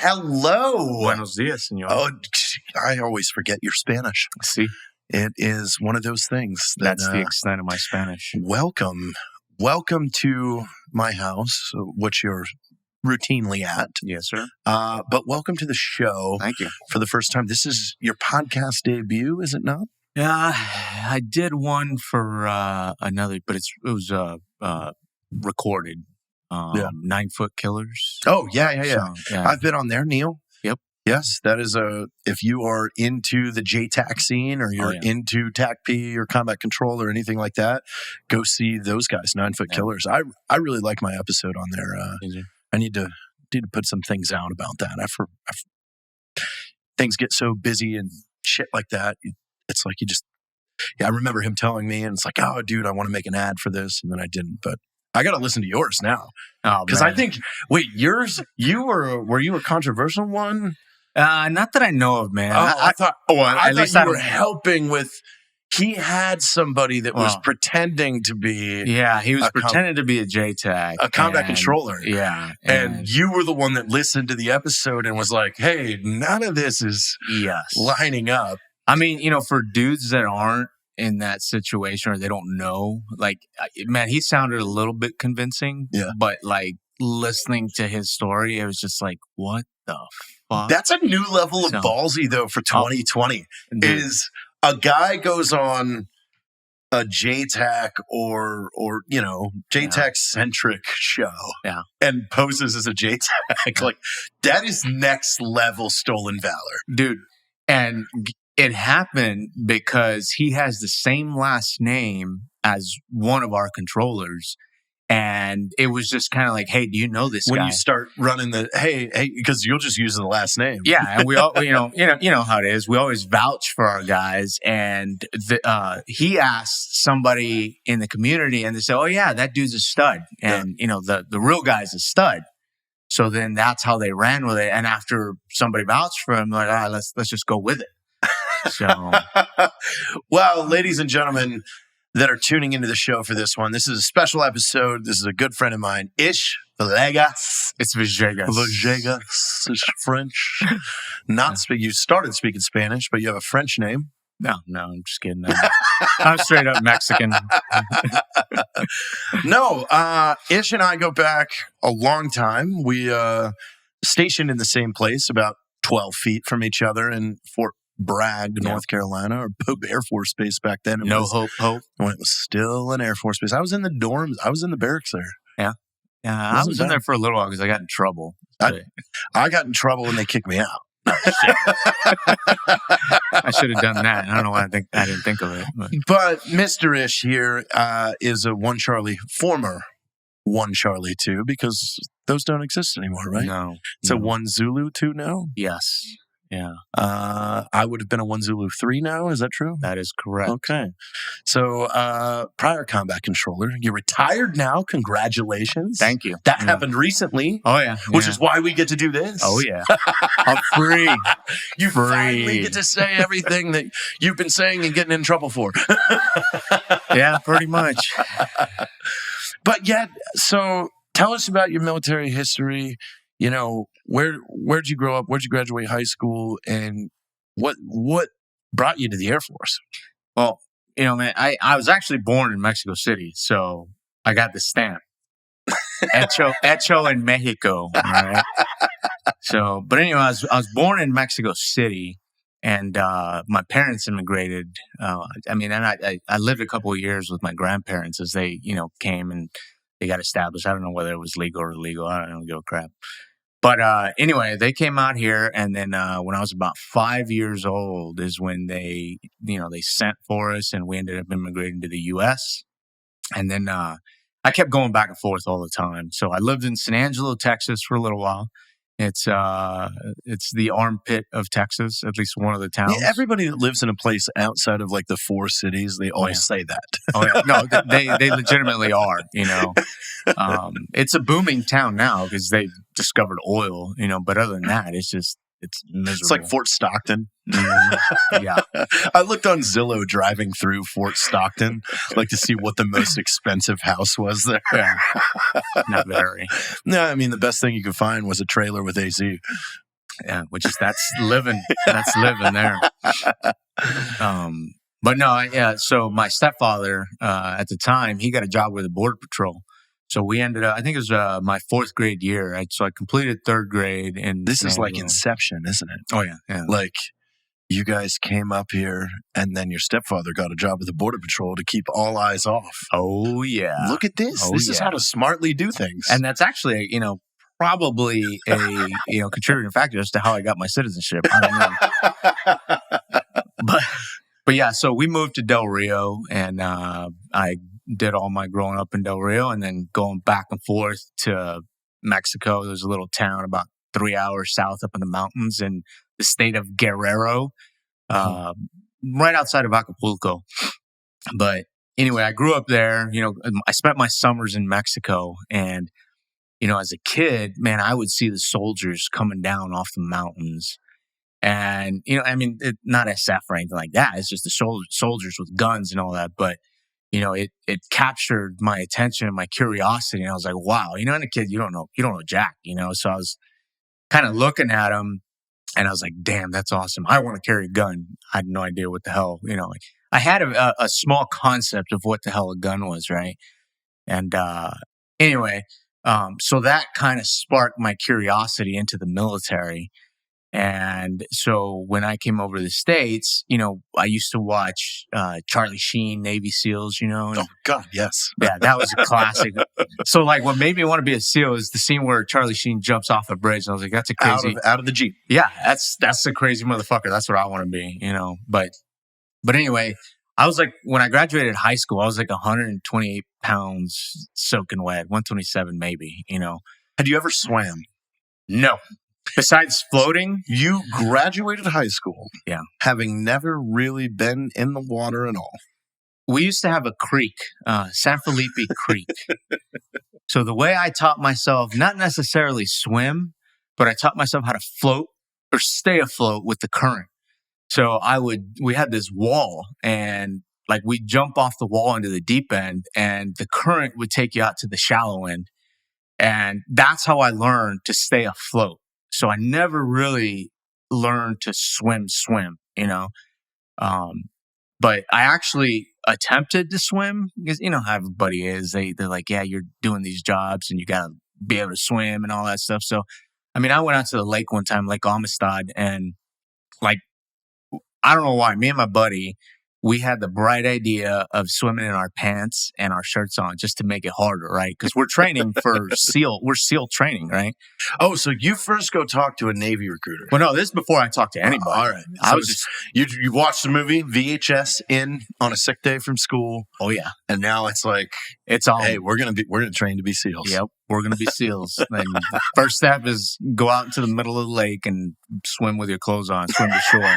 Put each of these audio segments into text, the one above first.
Hello. Buenos dias, senor. Oh, I always forget your Spanish. See? It is one of those things. That's the extent of my Spanish. Welcome. Welcome to my house, which you're routinely at. Yes, sir. But welcome to the show. Thank you. For the first time. This is your podcast debut, is it not? Yeah, I did one for another, but it was recorded. 9 Foot Killers. Oh, yeah. So, yeah. I've been on there, Neil. Yep. Yes, that is if you are into the JTAC scene or you're into TACP or combat control or anything like that, go see those guys, 9 Foot Killers. I really like my episode on there. I need to put some things out about that. Things get so busy and shit like that. It's like I remember him telling me, and it's like, oh, dude, I want to make an ad for this, and then I didn't, but I got to listen to yours now. Oh, because I think, yours, were you a controversial one? Not that I know of, man. I thought you were helping helping with. He had somebody that was pretending to be. Yeah, he was pretending to be a JTAC, a combat controller. Yeah, and you were the one that listened to the episode and was like, "Hey, none of this is lining up." I mean, for dudes that aren't in that situation or they don't know, like, man, he sounded a little bit convincing. Yeah, but like listening to his story, it was just like, what the fuck? That's a new level of ballsy, though, for 2020. Is a guy goes on a JTAC or JTAC-centric show and poses as a JTAC. Like, that is next level stolen valor. Dude, and it happened because he has the same last name as one of our controllers. And it was just kind of like, hey, do you know this guy? When you start running hey, because you'll just use the last name. Yeah, and we all, you know how it is. We always vouch for our guys. And he asked somebody in the community, and they said, oh yeah, that dude's a stud, and the real guy's a stud. So then that's how they ran with it. And after somebody vouched for him, like, let's just go with it. So, well, ladies and gentlemen that are tuning into the show for this one, this is a special episode. This is a good friend of mine, Villegas. It's Villegas. Villegas is French. You started speaking Spanish, but you have a French name. No, I'm just kidding. I'm straight up Mexican. No, Ish and I go back a long time. We stationed in the same place, about 12 feet from each other in Fort Bragg, North Carolina, or Pope Air Force Base back then. Hope. When it was still an Air Force Base. I was in the dorms. I was in the barracks there. Yeah. I was in there for a little while because I got in trouble. I got in trouble and they kicked me out. I should have done that. I don't know why I didn't think of it. But Mr. Ish here is a former 1 Charlie 2, because those don't exist anymore, right? No. It's a 1 Zulu 2 now? Yes. Yeah. I would have been a 1 Zulu 3 now. Is that true? That is correct. Okay. So, prior combat controller, you're retired now. Congratulations. Thank you. That happened recently. Oh, yeah. Which is why we get to do this. Oh, yeah. I'm free. You finally get to say everything that you've been saying and getting in trouble for. Yeah, pretty much. But yet, so tell us about your military history. Where'd you grow up? Where'd you graduate high school? And what brought you to the Air Force? Well, man, I was actually born in Mexico City, so I got the stamp. Hecho en Mexico. All right? So, but anyway, I was born in Mexico City, and my parents immigrated. I lived a couple of years with my grandparents as they, came and they got established. I don't know whether it was legal or illegal. I don't give a crap. But anyway, they came out here, and then when I was about 5 years old is when they sent for us, and we ended up immigrating to the U.S. And then I kept going back and forth all the time. So I lived in San Angelo, Texas for a little while. It's the armpit of Texas, at least one of the towns. Yeah, everybody that lives in a place outside of like the 4 cities, they all say that. Oh yeah, no, they legitimately are. It's a booming town now because they've discovered oil. But other than that, it's miserable. It's like Fort Stockton. Yeah. I looked on Zillow driving through Fort Stockton, like to see what the most expensive house was there. Yeah. Not very. No, I mean, the best thing you could find was a trailer with AC. Yeah, that's living there. But no, yeah. So my stepfather, at the time, he got a job with the Border Patrol. So we ended up, I think it was my 4th grade year. Right? So I completed 3rd grade. This is like Inception, isn't it? Oh, yeah. Like you guys came up here and then your stepfather got a job with the Border Patrol to keep all eyes off. Oh, yeah. Look at this. This is how to smartly do things. And that's actually, probably a contributing factor as to how I got my citizenship. I don't know. But yeah, so we moved to Del Rio, and I did all my growing up in Del Rio, and then going back and forth to Mexico. There's a little town about 3 hours south up in the mountains in the state of Guerrero, right outside of Acapulco. But anyway, I grew up there. I spent my summers in Mexico, and as a kid, man, I would see the soldiers coming down off the mountains. And, not SF or anything like that. It's just the soldiers with guns and all that. But, it captured my attention and my curiosity. And I was like, wow, and a kid, you don't know jack, So I was kind of looking at them and I was like, damn, that's awesome. I want to carry a gun. I had no idea what the hell, I had a small concept of what the hell a gun was, right? And anyway, so that kind of sparked my curiosity into the military. And so when I came over to the States, I used to watch Charlie Sheen, Navy SEALs, Oh, God, yes. Yeah, that was a classic. So, like, what made me want to be a SEAL is the scene where Charlie Sheen jumps off a bridge. And I was like, that's a crazy... Out of the Jeep. Yeah, that's a crazy motherfucker. That's what I want to be, But anyway, I was like, when I graduated high school, I was like 128 pounds soaking wet, 127 maybe, Had you ever swam? No. Besides floating? You graduated high school. Yeah. Having never really been in the water at all. We used to have a creek, San Felipe Creek. So the way I taught myself, not necessarily swim, but I taught myself how to float or stay afloat with the current. So we had this wall, and like we'd jump off the wall into the deep end, and the current would take you out to the shallow end. And that's how I learned to stay afloat. So I never really learned to swim, but I actually attempted to swim because, how everybody is. They're like, yeah, you're doing these jobs and you got to be able to swim and all that stuff. So, I went out to the lake one time, Lake Amistad, and like, I don't know why, me and my buddy, we had the bright idea of swimming in our pants and our shirts on just to make it harder, right? Because we're training for we're SEAL training, right? Oh, so you first go talk to a Navy recruiter. Well, no, this is before I talked to anybody. All right. So you watched the movie VHS in on a sick day from school. Oh yeah. And now it's like, it's all, hey, we're gonna train to be SEALs. Yep. We're going to be SEAls. And the first step is go out into the middle of the lake and swim with your clothes on, swim to shore.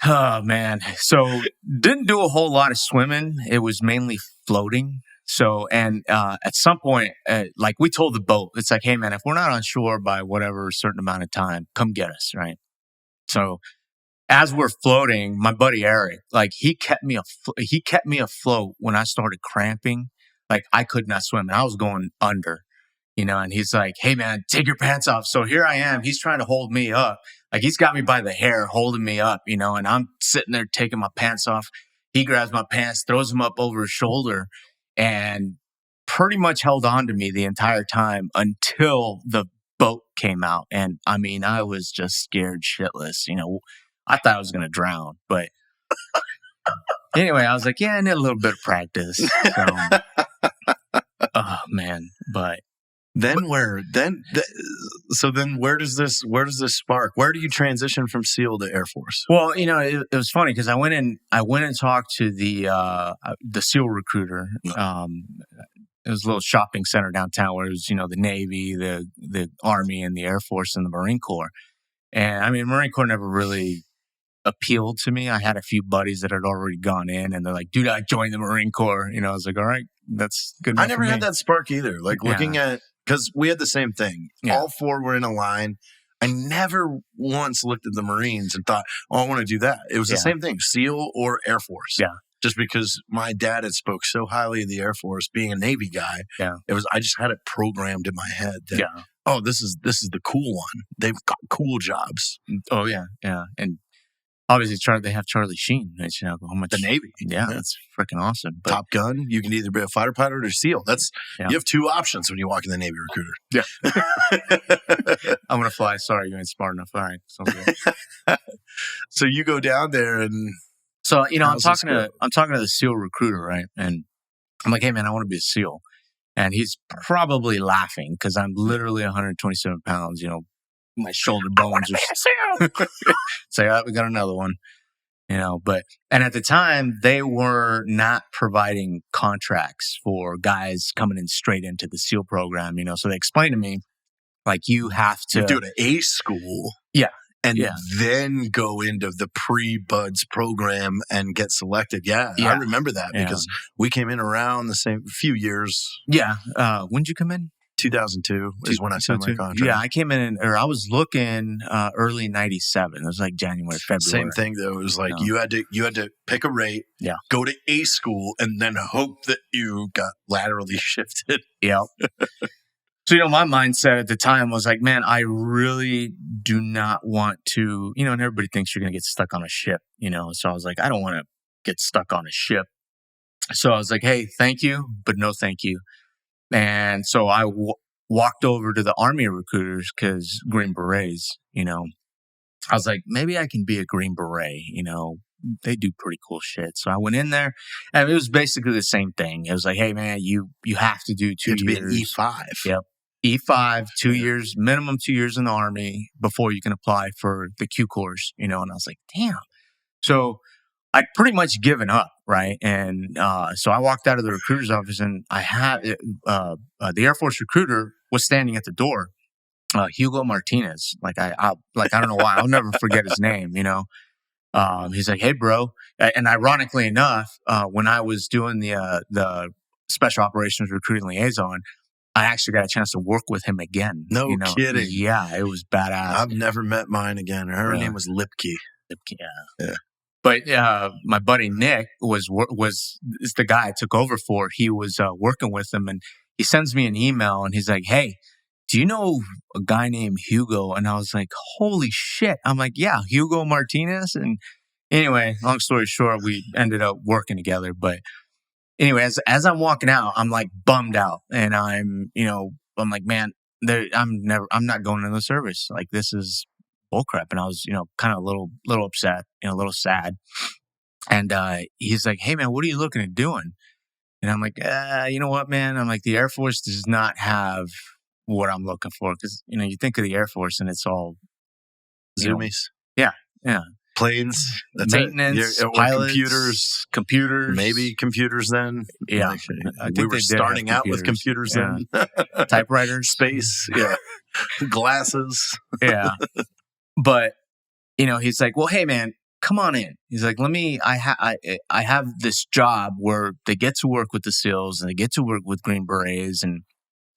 Oh, man. So didn't do a whole lot of swimming. It was mainly floating. So, and at some point, like we told the boat, it's like, hey, man, if we're not on shore by whatever certain amount of time, come get us, right? So as we're floating, my buddy Eric, like he kept me afloat when I started cramping. Like I could not swim and I was going under, and he's like, hey man, take your pants off. So here I am. He's trying to hold me up. Like he's got me by the hair, holding me up, and I'm sitting there taking my pants off. He grabs my pants, throws them up over his shoulder, and pretty much held on to me the entire time until the boat came out. And I was just scared shitless. I thought I was going to drown, but anyway, I was like, yeah, I need a little bit of practice. So, oh man, but where does this spark? Where do you transition from SEAL to Air Force? Well, it was funny because I went and talked to the SEAL recruiter. It was a little shopping center downtown where it was, the Navy, the Army, and the Air Force and the Marine Corps. And Marine Corps never really appealed to me. I had a few buddies that had already gone in, and they're like, dude, I joined the Marine Corps. I was like, all right, that's good. I never had that spark either. Like looking at, because we had the same thing. Yeah. All four were in a line. I never once looked at the Marines and thought, oh, I want to do that. It was the same thing, SEAL or Air Force. Yeah. Just because my dad had spoke so highly of the Air Force, being a Navy guy, I just had it programmed in my head that oh, this is the cool one. They've got cool jobs. Oh yeah, yeah, and obviously they have Charlie Sheen. How much the Navy? Yeah, that's freaking awesome. But Top Gun. You can either be a fighter pilot or SEAL. You have two options when you walk in the Navy Recruiter. Yeah, I'm gonna fly. Sorry, you ain't smart enough. All right, sounds good. So you go down there, and so I'm talking to the SEAL recruiter, right? And I'm like, hey man, I want to be a SEAL. And he's probably laughing because I'm literally 127 pounds. My shoulder bones are. Say, we got another one. And at the time they were not providing contracts for guys coming in straight into the SEAL program. So they explained to me, like, you have to do it at A school. Yeah. And then go into the pre-BUDS program and get selected. Yeah, I remember that because we came in around the same few years. Yeah. When did you come in? 2002 is when I signed my contract. Yeah, I came in, or I was looking early 97. It was like January, February. Same thing though. It was like you had to pick a rate, go to A school, and then hope that you got laterally shifted. Yeah. So, my mindset at the time was like, man, I really do not want to, and everybody thinks you're going to get stuck on a ship, So I was like, I don't want to get stuck on a ship. So I was like, hey, thank you, but no thank you. And so I walked over to the Army recruiters because Green Berets, I was like, maybe I can be a Green Beret, they do pretty cool shit. So I went in there and it was basically the same thing. It was like, hey man, you have to do 2 years. You have to be an E5. Yep. E5, 2 years, minimum 2 years in the Army before you can apply for the Q course, and I was like, damn. So I'd pretty much given up, right? And so I walked out of the recruiter's office and I had the Air Force recruiter was standing at the door, Hugo Martinez. Like I don't know why. I'll never forget his name, He's like, hey, bro. And ironically enough, when I was doing the Special Operations Recruiting Liaison, I actually got a chance to work with him again. No kidding. Yeah, it was badass. I've never met mine again. Her name was Lipke. Yeah. But my buddy Nick is the guy I took over for. He was working with him, and he sends me an email, and he's like, hey, do you know a guy named Hugo? And I was like, holy shit. I'm like, yeah, Hugo Martinez. And anyway, long story short, we ended up working together. But anyway, as I'm walking out, I'm like bummed out, and I'm like, man, I'm not going into the service. Like, this is bullcrap. And I was, kind of a little upset, a little sad. And he's like, hey man, what are you looking at doing? And I'm like, you know what, man? I'm like, the Air Force does not have what I'm looking for, because you think of the Air Force and it's all zoomies. Yeah. Planes, that's maintenance, pilots, computers, maybe computers. Then, I think we were starting out with computers. Then, typewriters, space, glasses, But he's like, well, hey man, come on in. He's like, I have this job where they get to work with the SEALs and they get to work with Green Berets and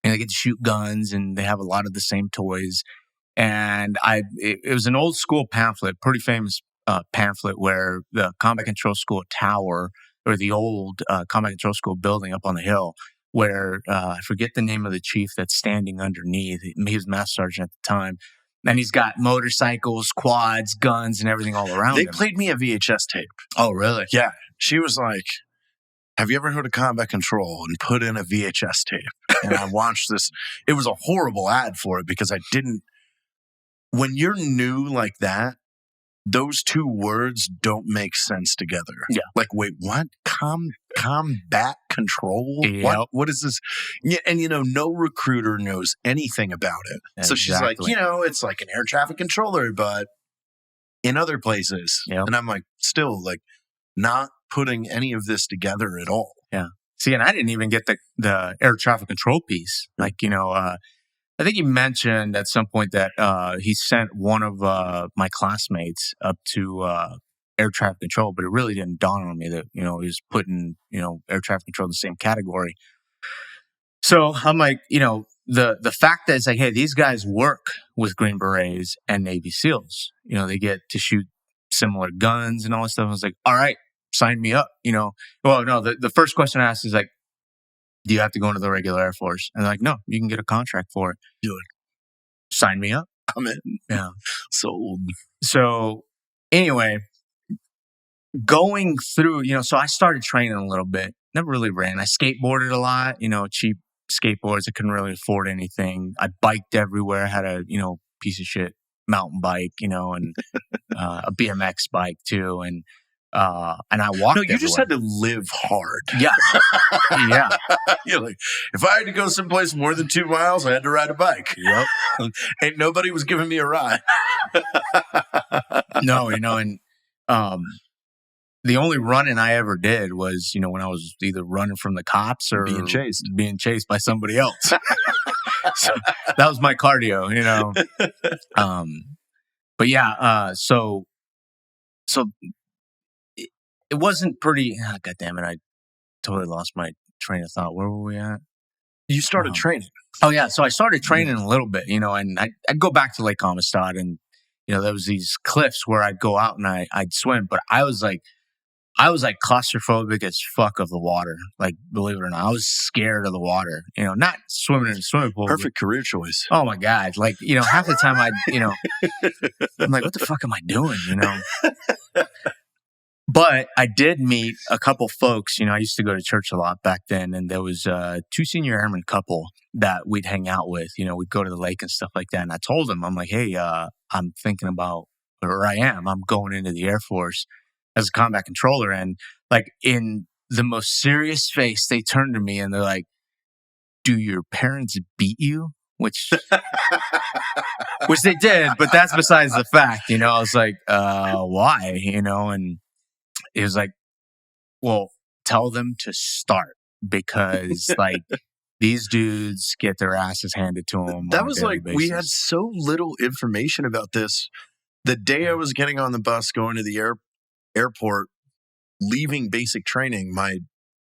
they get to shoot guns and they have a lot of the same toys. And it was an old school pamphlet, pretty famous pamphlet, where the Combat Control School tower, or the old Combat Control School building up on the hill, where I forget the name of the chief that's standing underneath. He was Master Sergeant at the time. And he's got motorcycles, quads, guns, and everything all around him. They played me a VHS tape. Oh, really? Yeah. She was like, have you ever heard of Combat Control? And put in a VHS tape. And I watched this. It was a horrible ad for it because I didn't. When you're new like that, those two words don't make sense together. Yeah. Like, wait, what? Combat control? Yep. What is this? Yeah, and no recruiter knows anything about it. Exactly. So she's like, it's like an air traffic controller, but in other places. Yep. And I'm like, still like not putting any of this together at all. Yeah. See, and I didn't even get the air traffic control piece. Like, I think he mentioned at some point that he sent one of my classmates up to air traffic control, but it really didn't dawn on me that, he was putting, air traffic control in the same category. So I'm like, the fact that it's like, hey, these guys work with Green Berets and Navy SEALs, they get to shoot similar guns and all that stuff. I was like, all right, sign me up, Well, no, the first question I asked is like, do you have to go into the regular Air Force? And they're like, no, you can get a contract for it. Do it. Sign me up. I'm in. Yeah. Sold. So anyway, going through, so I started training a little bit. Never really ran. I skateboarded a lot, cheap skateboards. I couldn't really afford anything. I biked everywhere. Had a, piece of shit mountain bike, and a BMX bike too. And I walked. No, you everywhere. just had to live hard. Yeah. Yeah. You're like, if I had to go someplace more than 2 miles, I had to ride a bike. Yep. Ain't nobody was giving me a ride. No, and the only running I ever did was, when I was either running from the cops or being chased by somebody else. So that was my cardio, But yeah, so it wasn't pretty. Oh, God damn it! I totally lost my train of thought. Where were we at? You started training. Oh yeah, so I started training a little bit, and I'd go back to Lake Amistad, and there was these cliffs where I'd go out and I'd swim, but I was like claustrophobic as fuck of the water. Like, believe it or not, I was scared of the water. Not swimming in a swimming pool. Perfect career choice. Oh my God! Like, half the time I'm like, what the fuck am I doing? But I did meet a couple folks. I used to go to church a lot back then, and there was 2 senior airman couple that we'd hang out with. We'd go to the lake and stuff like that. And I told them, I'm like, hey, I'm thinking about, or I'm going into the Air Force as a combat controller. And like, in the most serious face, they turned to me and they're like, do your parents beat you? Which they did, but that's besides the fact. I was like, why? And it was like, well, tell them to start, because like these dudes get their asses handed to them. That was like, we had so little information about this. The day I was getting on the bus going to the airport, leaving basic training, my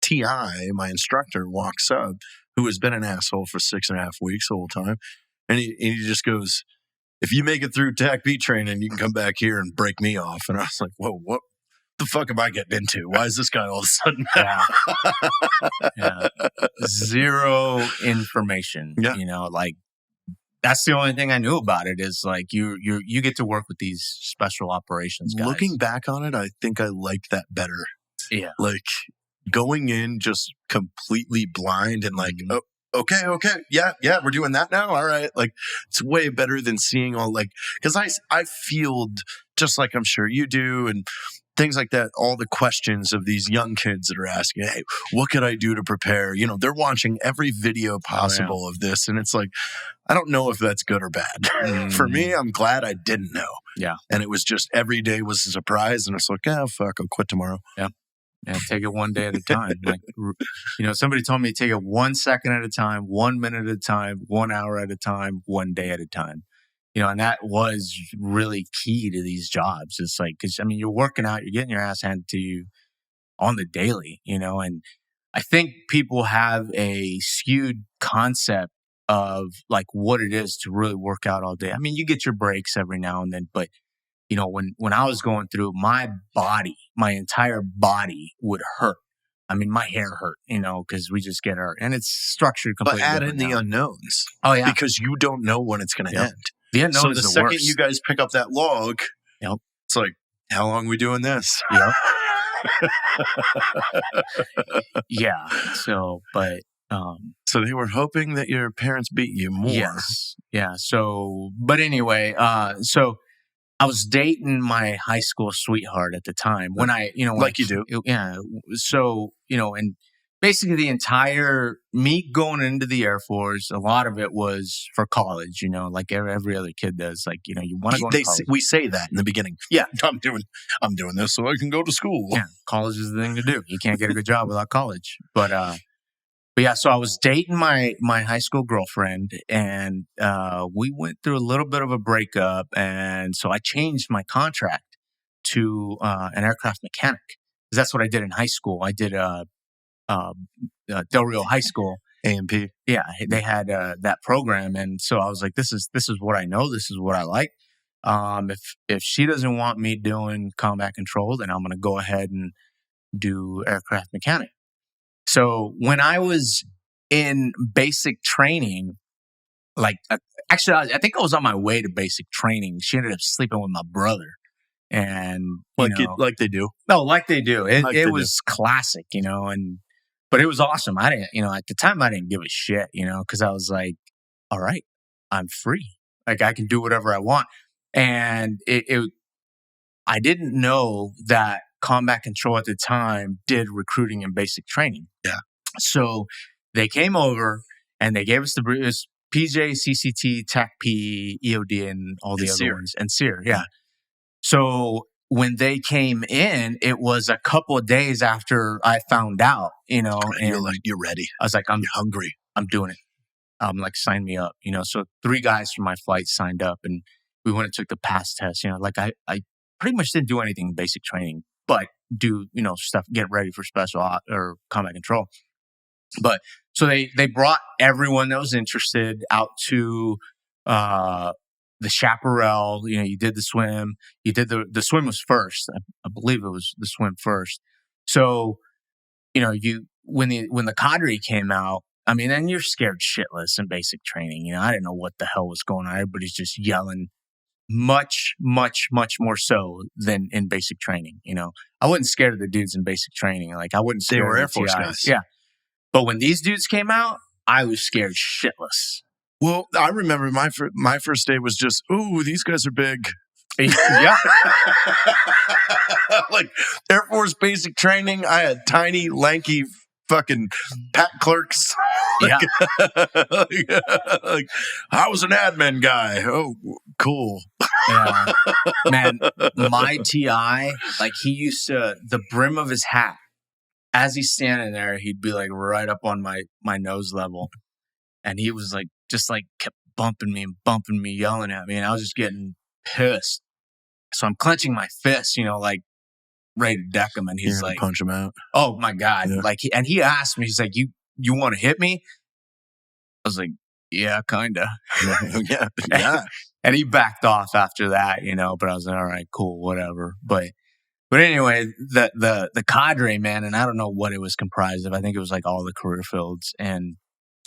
TI, my instructor, walks up, who has been an asshole for 6.5 weeks the whole time. And he just goes, if you make it through TAC B training, you can come back here and break me off. And I was like, whoa, what the fuck am I getting into? Why is this guy all of a sudden? Yeah. Zero information. Yeah. Like, that's the only thing I knew about it, is like you get to work with these special operations guys. Looking back on it, I think I liked that better. Yeah. Like, going in just completely blind and like, oh, okay. Yeah. We're doing that now. All right. Like, it's way better than seeing all, like, because I field, just like I'm sure you do, and things like that, all the questions of these young kids that are asking, hey, what could I do to prepare? They're watching every video possible of this. And it's like, I don't know if that's good or bad. For me, I'm glad I didn't know. Yeah. And it was just, every day was a surprise. And it's like, fuck, I'll quit tomorrow. Yeah. Yeah, take it one day at a time. Like, somebody told me take it 1 second at a time, 1 minute at a time, 1 hour at a time, 1 day at a time. And that was really key to these jobs. It's like, because you're working out, you're getting your ass handed to you on the daily, and I think people have a skewed concept of like what it is to really work out all day. You get your breaks every now and then, but when I was going through, my entire body would hurt. My hair hurt, because we just get hurt, and it's structured completely. But add in the unknowns. Oh yeah, because you don't know when it's going to end. The unknown so is the the second worst. you guys pick up that log, it's like, how long are we doing this? Yep. Yeah. So, but so they were hoping that your parents beat you more. Yes. Yeah. So, but anyway, so I was dating my high school sweetheart at the time when I, like you do. Yeah. So, and basically the entire me going into the Air Force, a lot of it was for college, like every other kid does. Like, you want to go to college. We say that in the beginning. Yeah, I'm doing this so I can go to school. Yeah, college is the thing to do. You can't get a good job without college. But yeah, so I was dating my high school girlfriend, and we went through a little bit of a breakup, and so I changed my contract to an aircraft mechanic, because that's what I did in high school. I did Del Rio High School. AMP. Yeah, they had that program, and so I was like, this is what I know, this is what I like. If she doesn't want me doing combat control, then I'm going to go ahead and do aircraft mechanic. So when I was in basic training, actually, I think I was on my way to basic training. She ended up sleeping with my brother. And, like they do. No, like they do. It was classic, but it was awesome. I didn't, at the time I didn't give a shit, because I was like, all right, I'm free. Like I can do whatever I want. And I didn't know that combat control at the time did recruiting and basic training. Yeah. So they came over and they gave us the PJ, CCT, TACP, EOD, and all the other ones. And SEER, yeah. So when they came in, it was a couple of days after I found out, and you're like, you're ready. I was like, you're hungry. I'm doing it. Like, sign me up, So 3 guys from my flight signed up and we went and took the pass test, I pretty much didn't do anything in basic training, but do, stuff, get ready for special or combat control. But so they brought everyone that was interested out to, the chaparral, you did the swim. You did the swim was first. I believe it was the swim first. So, when the cadre came out, I mean, and you're scared shitless in basic training. I didn't know what the hell was going on. Everybody's just yelling, much, much, much more so than in basic training. I wasn't scared of the dudes in basic training. Like I wouldn't. They were Air Force guys. Yeah, but when these dudes came out, I was scared shitless. Well, I remember my first day was just, ooh, these guys are big. Yeah. Like Air Force basic training, I had tiny, lanky fucking pack clerks. Yeah. Like, I was an admin guy. Oh, cool. Yeah. Man, my TI, like he used to, the brim of his hat, as he's standing there, he'd be like right up on my nose level. And he was like, just like kept bumping me, yelling at me. And I was just getting pissed. So I'm clenching my fist, like ready to deck him. And he's like, punch him out. Oh my God. Yeah. Like, he asked me, he's like, you want to hit me? I was like, yeah, kind of. Yeah. And he backed off after that, but I was like, all right, cool, whatever. But anyway, the cadre, man, and I don't know what it was comprised of. I think it was like all the career fields. And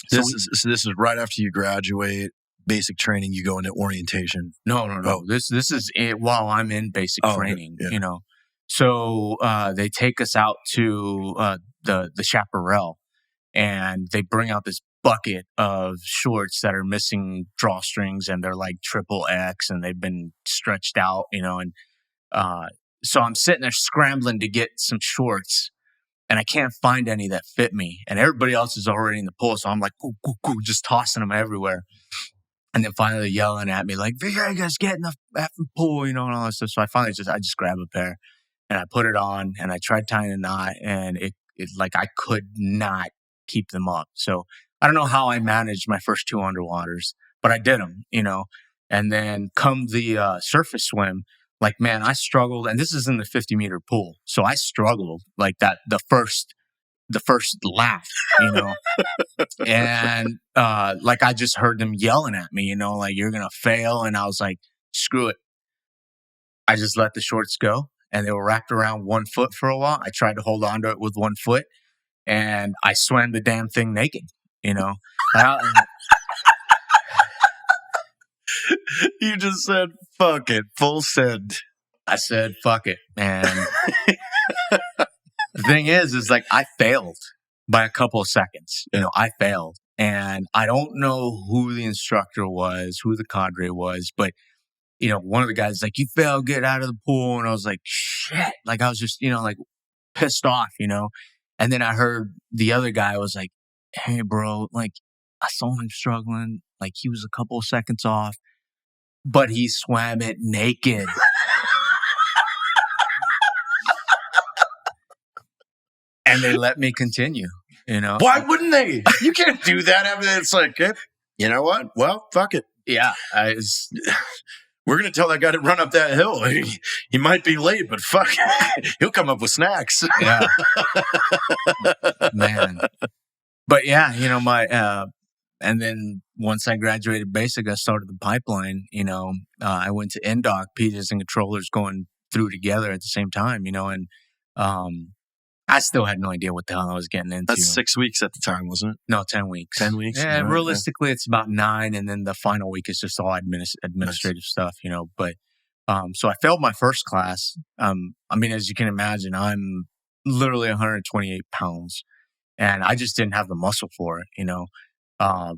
this is right after you graduate basic training, you go into orientation. No. Oh. This is it while I'm in basic training, yeah. So they take us out to the chaparral and they bring out this bucket of shorts that are missing drawstrings and they're like XXX and they've been stretched out, and so I'm sitting there scrambling to get some shorts. And I can't find any that fit me. And everybody else is already in the pool. So I'm like, just tossing them everywhere. And then finally yelling at me like, Villegas, get in the effing pool, and all that stuff. So I just grab a pair and I put it on and I tried tying a knot and it like I could not keep them up. So I don't know how I managed my first 2 underwaters, but I did them, and then come the surface swim. Like, man, I struggled, and this is in the 50-meter pool. So I struggled like that the first lap, and like I just heard them yelling at me, like you're going to fail. And I was like, screw it. I just let the shorts go and they were wrapped around 1 foot for a while. I tried to hold on to it with 1 foot and I swam the damn thing naked, You just said, fuck it, full send. I said, fuck it. And the thing is like, I failed by a couple of seconds. I failed. And I don't know who the instructor was, who the cadre was, but, one of the guys like, you failed, get out of the pool. And I was like, shit. Like, I was just, like pissed off, And then I heard the other guy was like, hey, bro, like, I saw him struggling. Like, he was a couple of seconds off. But he swam it naked. And they let me continue, Why wouldn't they? You can't do that. I mean, it's like, you know what? Well, fuck it. Yeah. We're going to tell that guy to run up that hill. He might be late, but fuck it. He'll come up with snacks. Yeah. Man. But yeah, my... and then once I graduated basic, I started the pipeline, I went to indoc, PJs and controllers going through together at the same time, and I still had no idea what the hell I was getting into. That's 6 weeks at the time, wasn't it? No, 10 weeks. 10 weeks? Yeah, Right, realistically, it's about 9. And then the final week is just all administrative stuff, But so I failed my first class. I mean, as you can imagine, I'm literally 128 pounds. And I just didn't have the muscle for it,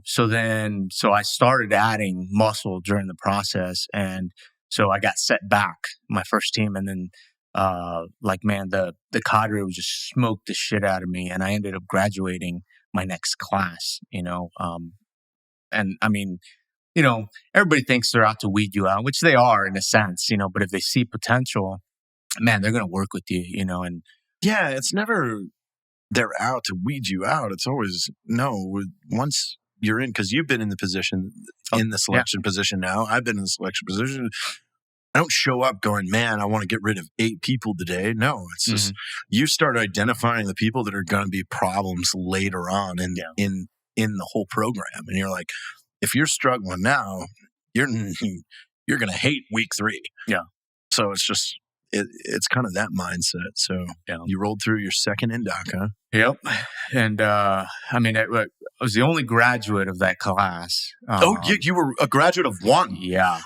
So I started adding muscle during the process. And so I got set back my first team. And then, the cadre would just smoke the shit out of me. And I ended up graduating my next class, and I mean, everybody thinks they're out to weed you out, which they are in a sense, but if they see potential, man, they're going to work with you, and yeah, it's never they're out to weed you out. It's always, no, once you're in, because you've been in the position, in the selection position now. I've been in the selection position. I don't show up going, man, I want to get rid of 8 people today. No, it's just, you start identifying the people that are going to be problems later on in the whole program. And you're like, if you're struggling now, you're going to hate week 3. Yeah. So it's just, it's kind of that mindset. So you rolled through your second indoc, huh? Yep. And I was the only graduate of that class. You were a graduate of 1. Yeah.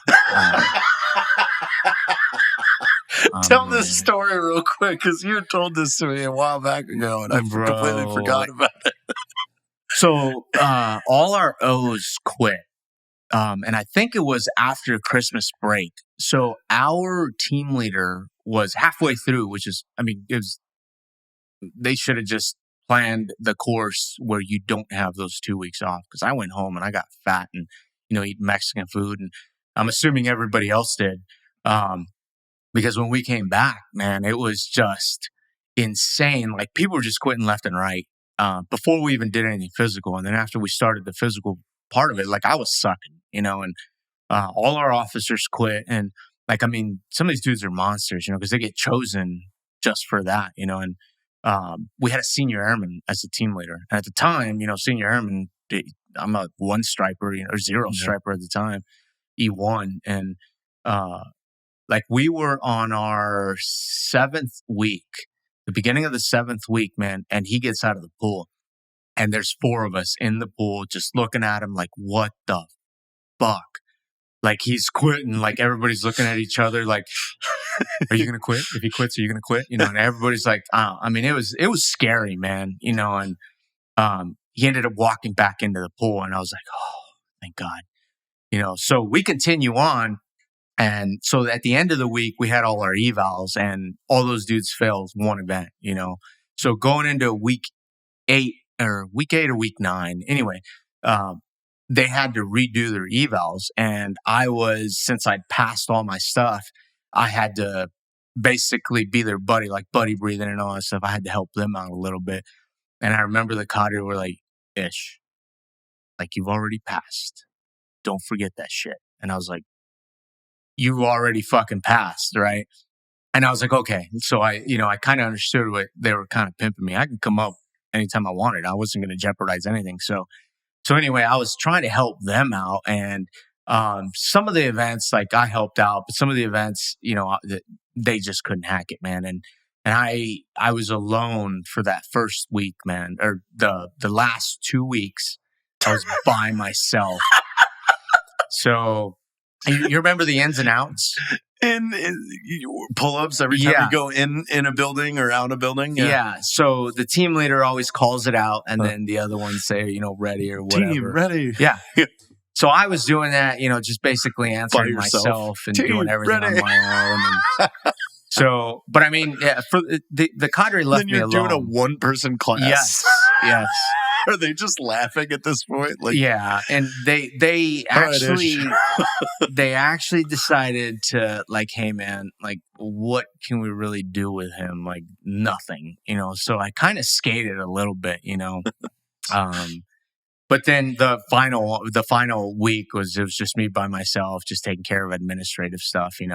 Tell this story real quick, because you told this to me a while back ago, and I completely forgot about it. So all our O's quit. And I think it was after Christmas break. So our team leader was halfway through, they should have just planned the course where you don't have those 2 weeks off. Because I went home and I got fat and, eat Mexican food. And I'm assuming everybody else did. Because when we came back, man, it was just insane. Like, people were just quitting left and right before we even did anything physical. And then after we started the physical part of it, like, I was sucking, and all our officers quit. And some of these dudes are monsters, because they get chosen just for that, and we had a senior airman as a team leader. And at the time, senior airman, I'm a 1 striper, or 0 striper at the time, E1. And we were on our 7th week, the beginning of the 7th week, man, and he gets out of the pool. And there's 4 of us in the pool just looking at him like, what the fuck? Like, he's quitting. Like, everybody's looking at each other like, are you going to quit? If he quits, are you going to quit? And everybody's like, it was scary, man, and he ended up walking back into the pool. And I was like, oh, thank God. So we continue on. And so at the end of the week, we had all our evals, and all those dudes failed 1 event, So going into week 8 or week 9, anyway, they had to redo their evals. And since I'd passed all my stuff, I had to basically be their buddy, like buddy breathing and all that stuff. I had to help them out a little bit. And I remember the cadre were like, Ish, like, you've already passed. Don't forget that shit. And I was like, you already fucking passed, right? And I was like, okay. So I kind of understood what they were kind of pimping me. I could come up anytime I wanted. I wasn't going to jeopardize anything. So anyway, I was trying to help them out. And some of the events, like, I helped out, but some of the events, they just couldn't hack it, man. And I was alone for that first week, man, or the last 2 weeks. I was by myself. So you remember the ins and outs? And pull-ups every time you go in a building or out a building? Yeah. So the team leader always calls it out, and then the other ones say, ready or whatever. Team ready. Yeah. So I was doing that, just basically answering myself and doing everything on my own. And so, but for the cadre left me alone. Then you're doing a 1-person class. Yes. Are they just laughing at this point? Like, yeah, and they actually decided to, like, hey man, like, what can we really do with him? Like, nothing, So I kind of skated a little bit, But then the final week it was just me by myself, just taking care of administrative stuff, and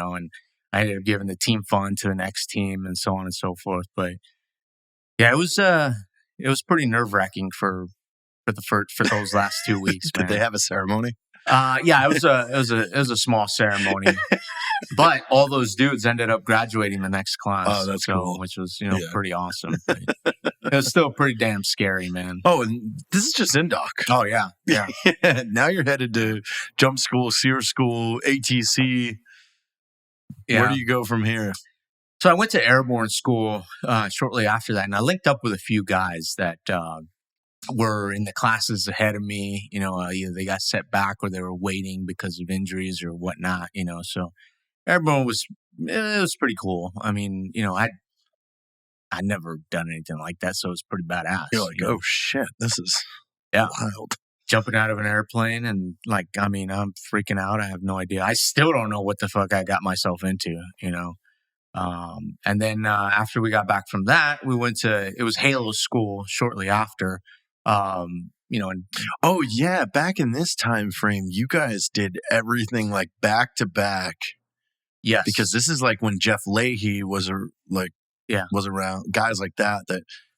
I ended up giving the team fund to the next team and so on and so forth. But yeah, it was pretty nerve-wracking for those last 2 weeks. Did they have a ceremony? Yeah, it was a small ceremony. But all those dudes ended up graduating the next class. Oh, that's cool. Which was, pretty awesome. It was still pretty damn scary, man. Oh, and this is just indoc. Oh, yeah. Yeah. Now you're headed to jump school, SEER school, ATC. Yeah. Where do you go from here? So I went to airborne school shortly after that, and I linked up with a few guys that were in the classes ahead of me. Either they got set back or they were waiting because of injuries or whatnot. So airborne was pretty cool. I mean, I'd never done anything like that, so it's pretty badass. You're like, oh shit, this is wild. Jumping out of an airplane and I'm freaking out. I have no idea. I still don't know what the fuck I got myself into, and then after we got back from that, we went to, it was Halo school shortly after, and oh yeah, back in this time frame, you guys did everything like back to back. Yes, because this is like when Jeff Leahy was was around, guys like that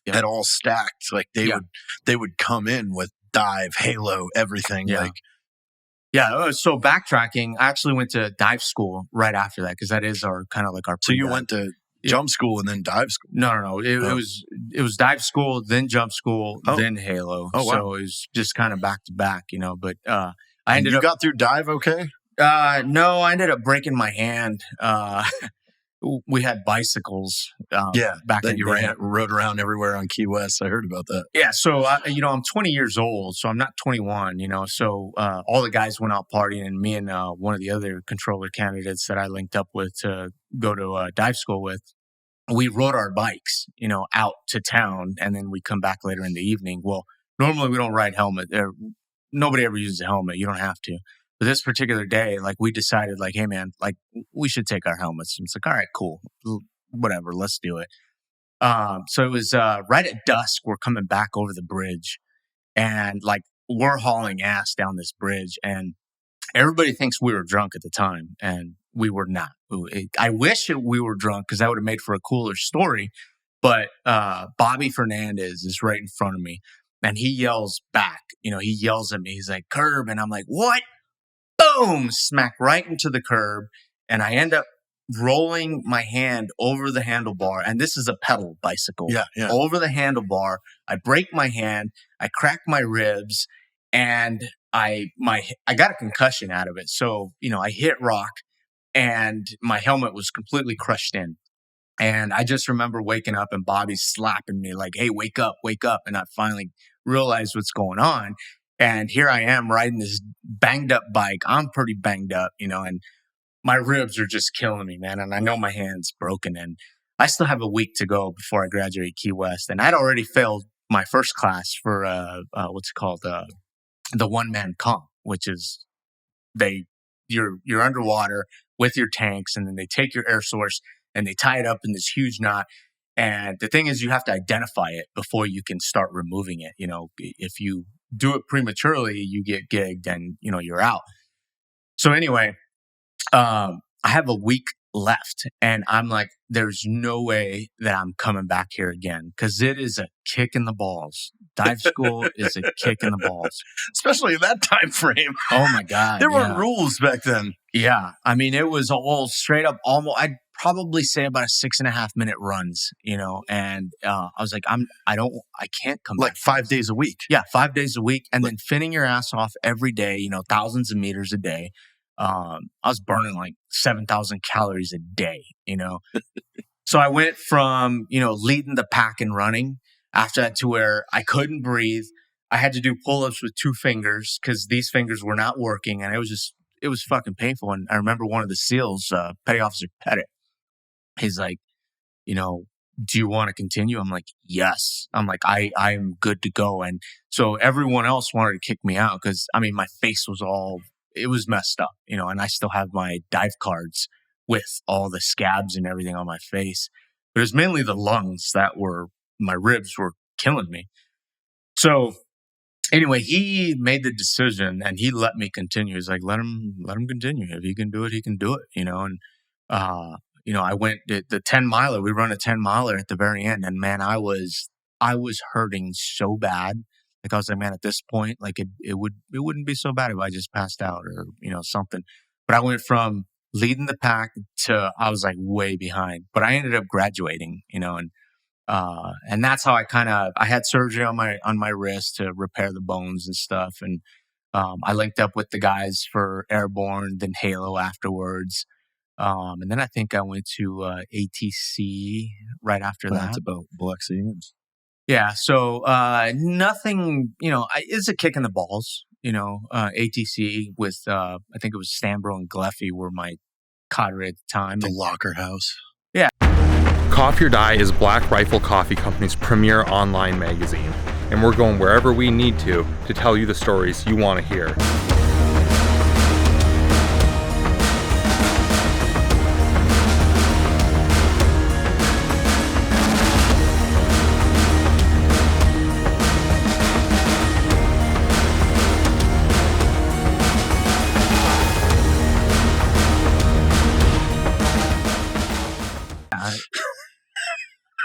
had all stacked. Like they would come in with dive, Halo, everything. So backtracking, I actually went to dive school right after that because that is our kind of like our. So you went to jump school and then dive school? No. It was dive school, then jump school, then Halo. Oh, wow. So it was just kind of back to back, But I ended up. You got through dive okay? No, I ended up breaking my hand. We had bicycles. Back that you rode around everywhere on Key West. I heard about that. Yeah, so I'm 20 years old, so I'm not 21. So all the guys went out partying, and me and one of the other controller candidates that I linked up with to go to dive school with, we rode our bikes, out to town, and then we come back later in the evening. Well, normally we don't ride helmet. Nobody ever uses a helmet. You don't have to. But this particular day, we decided, hey, man, we should take our helmets. And it's all right, cool. Whatever, let's do it. So it was right at dusk. We're coming back over the bridge. And, we're hauling ass down this bridge. And everybody thinks we were drunk at the time. And we were not. I wish we were drunk because that would have made for a cooler story. But Bobby Fernandez is right in front of me. And he yells back. He yells at me. He's like, curb. And I'm like, what? Boom! Smack right into the curb. And I end up rolling my hand over the handlebar. And this is a pedal bicycle. Yeah. Over the handlebar. I break my hand. I crack my ribs. And I got a concussion out of it. So, I hit rock and my helmet was completely crushed in. And I just remember waking up and Bobby slapping me like, hey, wake up. And I finally realized what's going on. And here I am riding this banged up bike. I'm pretty banged up, and my ribs are just killing me, man. And I know my hand's broken, and I still have a week to go before I graduate Key West. And I'd already failed my first class for what's it called, the one-man comp, which is you're underwater with your tanks, and then they take your air source and they tie it up in this huge knot. And the thing is, you have to identify it before you can start removing it. If you do it prematurely, you get gigged and, you're out. So anyway, I have a week left and I'm like, there's no way that I'm coming back here again because it is a kick in the balls. Dive school is a kick in the balls. Especially in that time frame. Oh my God. There weren't rules back then. Yeah. I mean, it was all straight up almost, I'd probably say about a 6.5 minute runs, and I was like, I can't come back. 5 days a week. Yeah, 5 days a week. And then finning your ass off every day, thousands of meters a day. I was burning 7,000 calories a day, So I went from, leading the pack and running after that to where I couldn't breathe. I had to do pull-ups with 2 fingers because these fingers were not working. And it was fucking painful. And I remember one of the SEALs, Petty Officer Pettit, he's like, do you want to continue? I'm like, yes. I'm like, I'm good to go. And so everyone else wanted to kick me out because, my face was it was messed up, and I still have my dive cards with all the scabs and everything on my face. But it was mainly the lungs my ribs were killing me. So anyway, he made the decision and he let me continue. He's like, let him continue. If he can do it, he can do it, and, I went the 10 miler. We run a 10 miler at the very end, and man, I was hurting so bad. I was like, man, at this point, it wouldn't be so bad if I just passed out or something. But I went from leading the pack to I was like way behind, but I ended up graduating, and that's how I had surgery on my wrist to repair the bones and stuff, and I linked up with the guys for Airborne, then Halo afterwards. And then I think I went to ATC right after that. That's about Black Sea. Yeah. So nothing, it's a kick in the balls. ATC with I think it was Stambro and Gleffy were my cadre at the time. The Locker House. Yeah. Coffee or Die is Black Rifle Coffee Company's premier online magazine, and we're going wherever we need to tell you the stories you want to hear.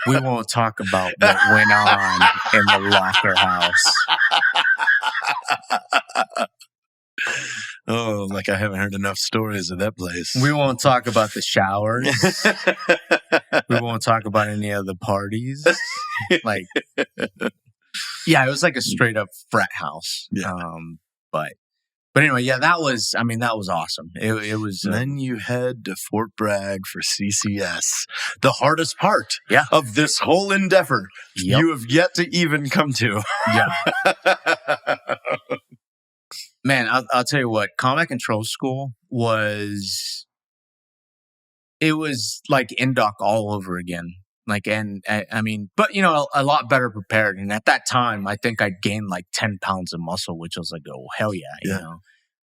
We won't talk about what went on in the Locker House. Oh, like I haven't heard enough stories of that place. We won't talk about the showers. We won't talk about any of the parties. Yeah, it was like a straight up frat house. Yeah. But anyway, yeah, that was awesome. It was. And then you head to Fort Bragg for CCS, the hardest part of this whole endeavor you have yet to even come to. Yeah. Man, I'll tell you what, Combat Control School was like indoc all over again. But a lot better prepared. And at that time, I think I'd gained like 10 pounds of muscle, which was like, oh, hell yeah.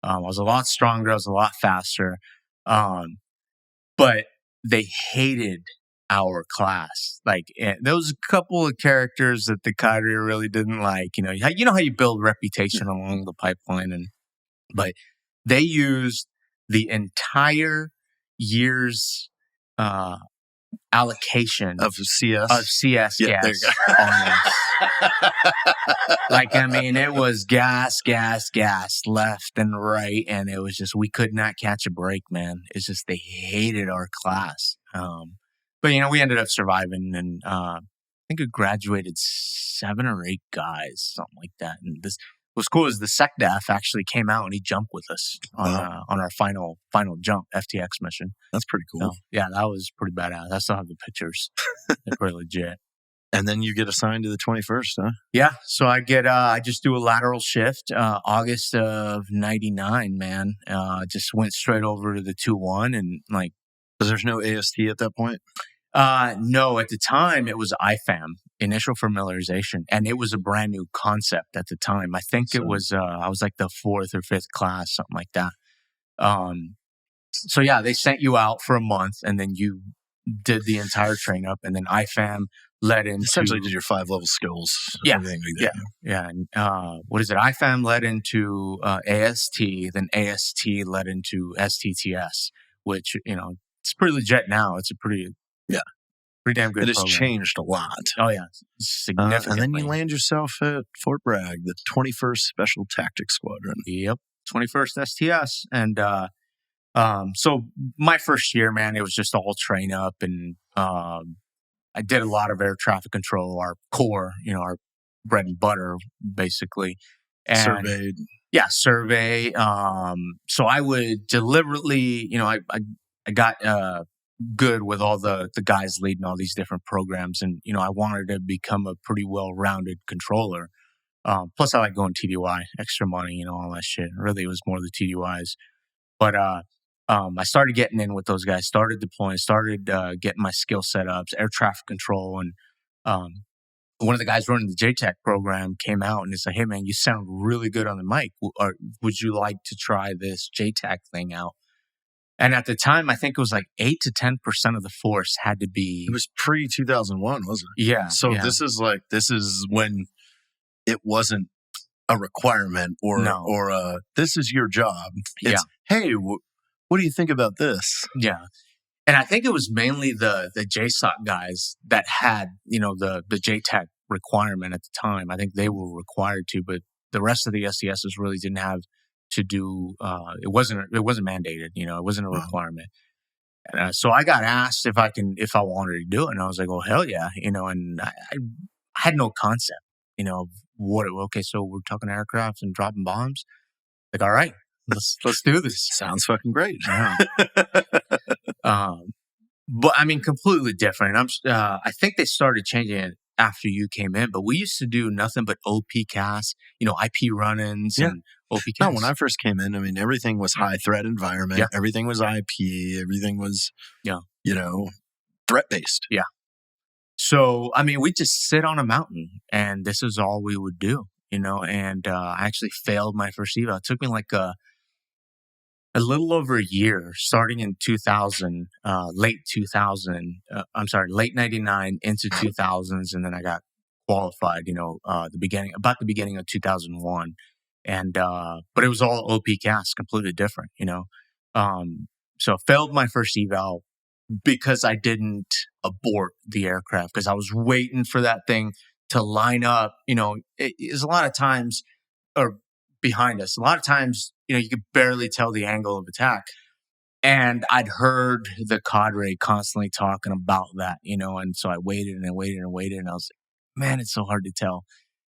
I was a lot stronger. I was a lot faster. But they hated our class. There was a couple of characters that the cadre really didn't like. You know how you build reputation along the pipeline, but they used the entire year's allocation of CS gas on us. It was gas left and right, and it was just we could not catch a break, man. It's just they hated our class. But we ended up surviving, and I think it graduated 7 or 8 guys, something like that. And this was cool is the SecDef actually came out and he jumped with us on our final jump FTX mission. That's pretty cool. So, yeah, that was pretty badass. I still have the pictures. They're pretty legit. And then you get assigned to the 21st, huh? Yeah. So I just do a lateral shift, August of 99, man. Just went straight over to the 2-1 and because there's no AST at that point? No, at the time it was IFAM, initial familiarization, and it was a brand new concept at the time. I think it was, I was like the 4th or 5th class, something like that. So yeah, they sent you out for a month and then you did the entire train up, and then IFAM led into essentially did your 5 level skills. Everything like that. Yeah. And, what is it? IFAM led into, AST, then AST led into STTS, which, it's pretty legit now. It's a pretty damn good. It has program. changed a lot. Oh yeah, significantly. And then you land yourself at Fort Bragg, the 21st Special Tactics Squadron. Yep, 21st STS, and so my first year, man, it was just all train up, and I did a lot of air traffic control, our core, our bread and butter, basically. And surveyed. Yeah, survey. So I would deliberately, I got good with all the guys leading all these different programs, and I wanted to become a pretty well-rounded controller. Plus, I like going TDY, extra money, all that shit. Really, it was more the TDYs. But I started getting in with those guys, started deploying, started getting my skill setups, air traffic control, and one of the guys running the JTAC program came out and he said, "Hey, man, you sound really good on the mic. Would you like to try this JTAC thing out?" And at the time, I think it was like 8 to 10% of the force had to be. It was pre-2001, wasn't it? Yeah. So this is when it wasn't a requirement or this is your job. It's, hey, what do you think about this? Yeah. And I think it was mainly the JSOC guys that had, the JTAC requirement at the time. I think they were required to, but the rest of the SESs really didn't have to do. It wasn't mandated. It wasn't a requirement. And, so I got asked if I wanted to do it, and I was like, "Oh hell yeah!" And I had no concept, of what it. Okay, so we're talking aircraft and dropping bombs. Like, all right, let's do this. Sounds fucking great. Yeah. But I mean, completely different. I think they started changing it after you came in, but we used to do nothing but OPCAS, IP run-ins and OPCAS. No, when I first came in, I mean, everything was high threat environment. Yeah. Everything was IP. Everything was, threat based. Yeah. So, I mean, we just sit on a mountain and this is all we would do, and I actually failed my first eval. It took me like a little over a year, starting in 2000, late 99 into 2000s. And then I got qualified, about the beginning of 2001. And, but it was all OPCAS, completely different, so I failed my first eval because I didn't abort the aircraft because I was waiting for that thing to line up. It is a lot of times, or behind us, a lot of times, you could barely tell the angle of attack. And I'd heard the cadre constantly talking about that, and so I waited and I waited and waited. And I was like, man, it's so hard to tell,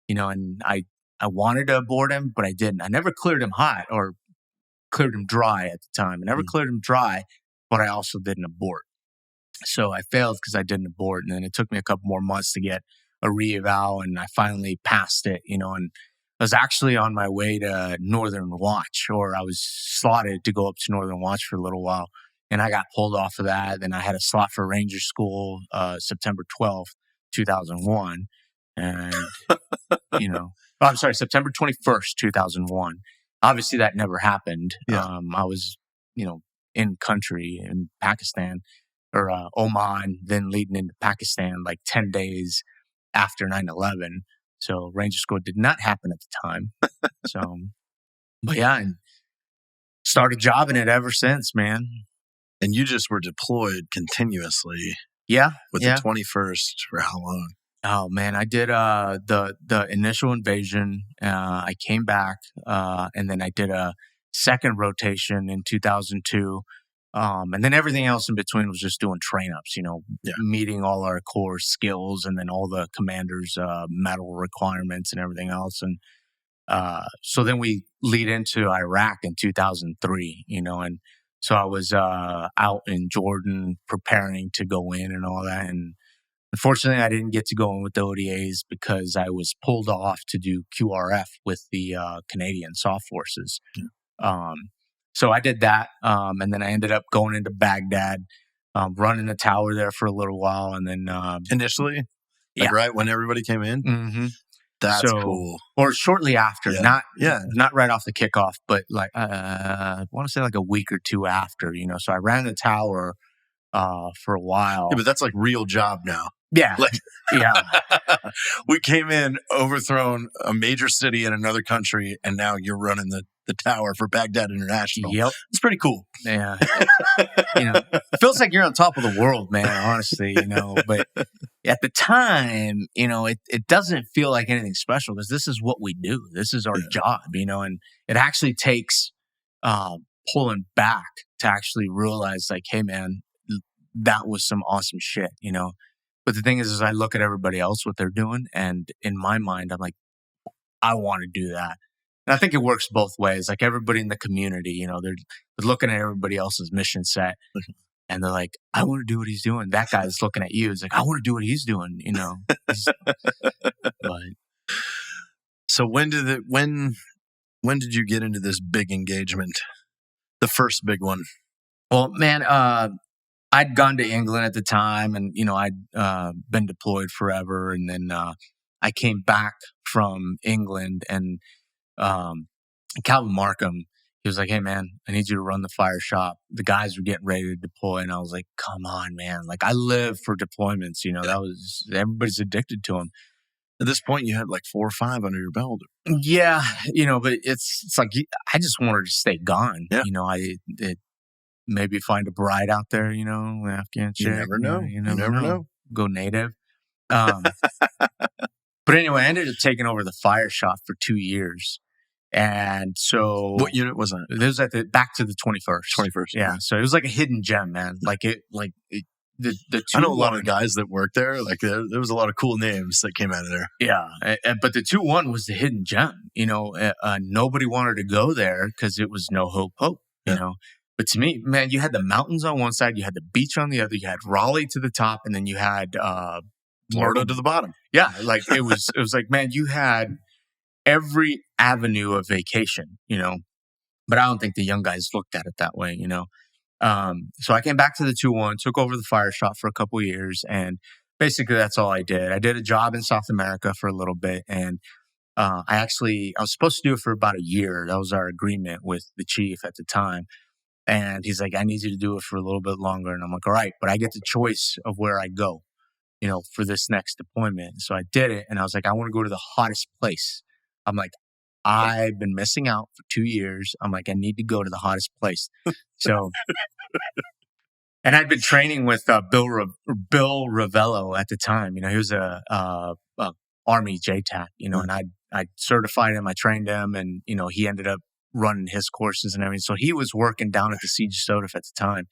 and I wanted to abort him, but I didn't. I never cleared him hot or cleared him dry at the time. I never cleared him dry, but I also didn't abort. So I failed because I didn't abort. And then it took me a couple more months to get a re-eval, and I finally passed it, and I was actually on my way to Northern Watch, or I was slotted to go up to Northern Watch for a little while, and I got pulled off of that. Then I had a slot for Ranger School, September 12th, 2001. And, I'm sorry, September 21st, 2001. Obviously that never happened. Yeah. I was, in country in Pakistan or Oman, then leading into Pakistan like 10 days after 9/11. So Ranger School did not happen at the time. So, but yeah, and started jobbing it ever since, man. And you just were deployed continuously. Yeah. With the 21st for how long? Oh man, I did the initial invasion. I came back, and then I did a second rotation in 2002. And then everything else in between was just doing train ups, meeting all our core skills and then all the commanders' medal requirements and everything else. And so then we lead into Iraq in 2003, and so I was out in Jordan preparing to go in and all that. And unfortunately, I didn't get to go in with the ODAs because I was pulled off to do QRF with the Canadian Soft Forces. Yeah. So I did that, and then I ended up going into Baghdad, running the tower there for a little while, and then initially, right when everybody came in. Mm-hmm. That's cool. Or shortly after, not right off the kickoff, but like I want to say like a week or two after. So I ran the tower for a while. Yeah, but that's like real job now. Yeah. Yeah. We came in, overthrown a major city in another country, and now you're running the tower for Baghdad International. Yep. It's pretty cool. Yeah. It feels like you're on top of the world, man, honestly, but at the time, it doesn't feel like anything special because this is what we do. This is our job, and it actually takes pulling back to actually realize like, hey man, that was some awesome shit, But the thing is I look at everybody else, what they're doing. And in my mind, I'm like, I want to do that. And I think it works both ways. Like everybody in the community, they're looking at everybody else's mission set and they're like, I want to do what he's doing. That guy's looking at you. It's like, I want to do what he's doing, But so when did you get into this big engagement? The first big one? Well, man, I'd gone to England at the time and, I'd been deployed forever. And then I came back from England and Calvin Markham, he was like, hey, man, I need you to run the fire shop. The guys were getting ready to deploy. And I was like, come on, man. Like, I live for deployments. That was, everybody's addicted to them. At this point, you had like 4 or 5 under your belt. Yeah. But it's like, I just wanted to stay gone. Yeah. Maybe find a bride out there, Afghan chick. You never know. You never know. Go native. But anyway, I ended up taking over the fire shop for 2 years. And so, what unit was that? It was at back to the 21st. 21st. Yeah. So it was like a hidden gem, man. The two I know a lot of guys that work there. Like there was a lot of cool names that came out of there. Yeah, but the 2-1 was the hidden gem. Nobody wanted to go there because it was no hope. You know, but to me, man, you had the mountains on one side, you had the beach on the other, you had Raleigh to the top, and then you had Florida to the bottom. Yeah, like it was like, man, you had every avenue of vacation. But I don't think the young guys looked at it that way. So I came back to the 2-1, took over the fire shop for a couple of years, and basically that's all I did. I did a job in South America for a little bit, and I was supposed to do it for about a year. That was our agreement with the chief at the time. And he's like, I need you to do it for a little bit longer. And I'm like, all right, but I get the choice of where I go, for this next deployment. So I did it, and I was like, I want to go to the hottest place. I'm like, I've been missing out for 2 years. I'm like, I need to go to the hottest place. So, and I'd been training with Bill Ravello at the time. He was a Army JTAC, and I certified him. I trained him, and, he ended up running his courses and everything. So he was working down at the Siege SOTF at the time.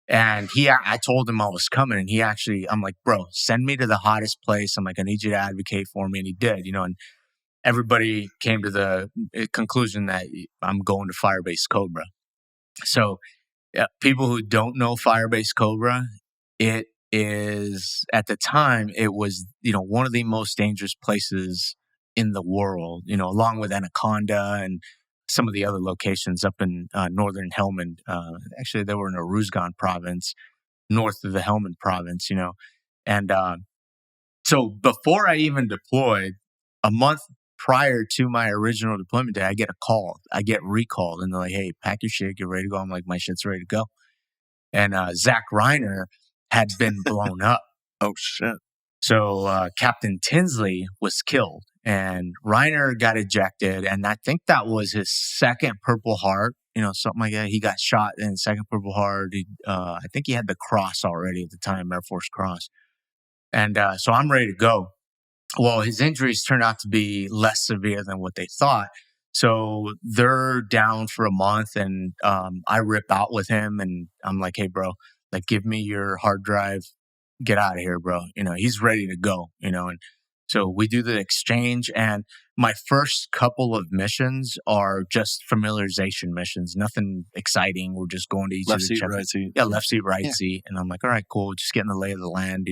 And I told him I was coming, and I'm like, bro, send me to the hottest place. I'm like, I need you to advocate for me. And he did, and everybody came to the conclusion that I'm going to Firebase Cobra. So people who don't know Firebase Cobra, it is, at the time, it was, one of the most dangerous places in the world, along with Anaconda and some of the other locations up in northern Helmand. Actually, they were in Aruzgan province, north of the Helmand province, And so before I even deployed, a month prior to my original deployment day, I get a call. I get recalled, and they're like, hey, pack your shit, get ready to go. I'm like, my shit's ready to go. And Zach Reiner had been blown up. Oh, shit. So Captain Tinsley was killed, and Reiner got ejected, and I think that was his second Purple Heart, something like that. He got shot in second Purple Heart. I think he had the cross already at the time, Air Force Cross. And so I'm ready to go. Well, his injuries turned out to be less severe than what they thought. So they're down for a month, and I rip out with him, and I'm like, hey, bro, like, give me your hard drive. Get out of here, bro. He's ready to go, and so we do the exchange, and my first couple of missions are just familiarization missions, nothing exciting. We're just going to each left other. Seat, right seat. Yeah, left seat, right seat. And I'm like, all right, cool. Just getting the lay of the land,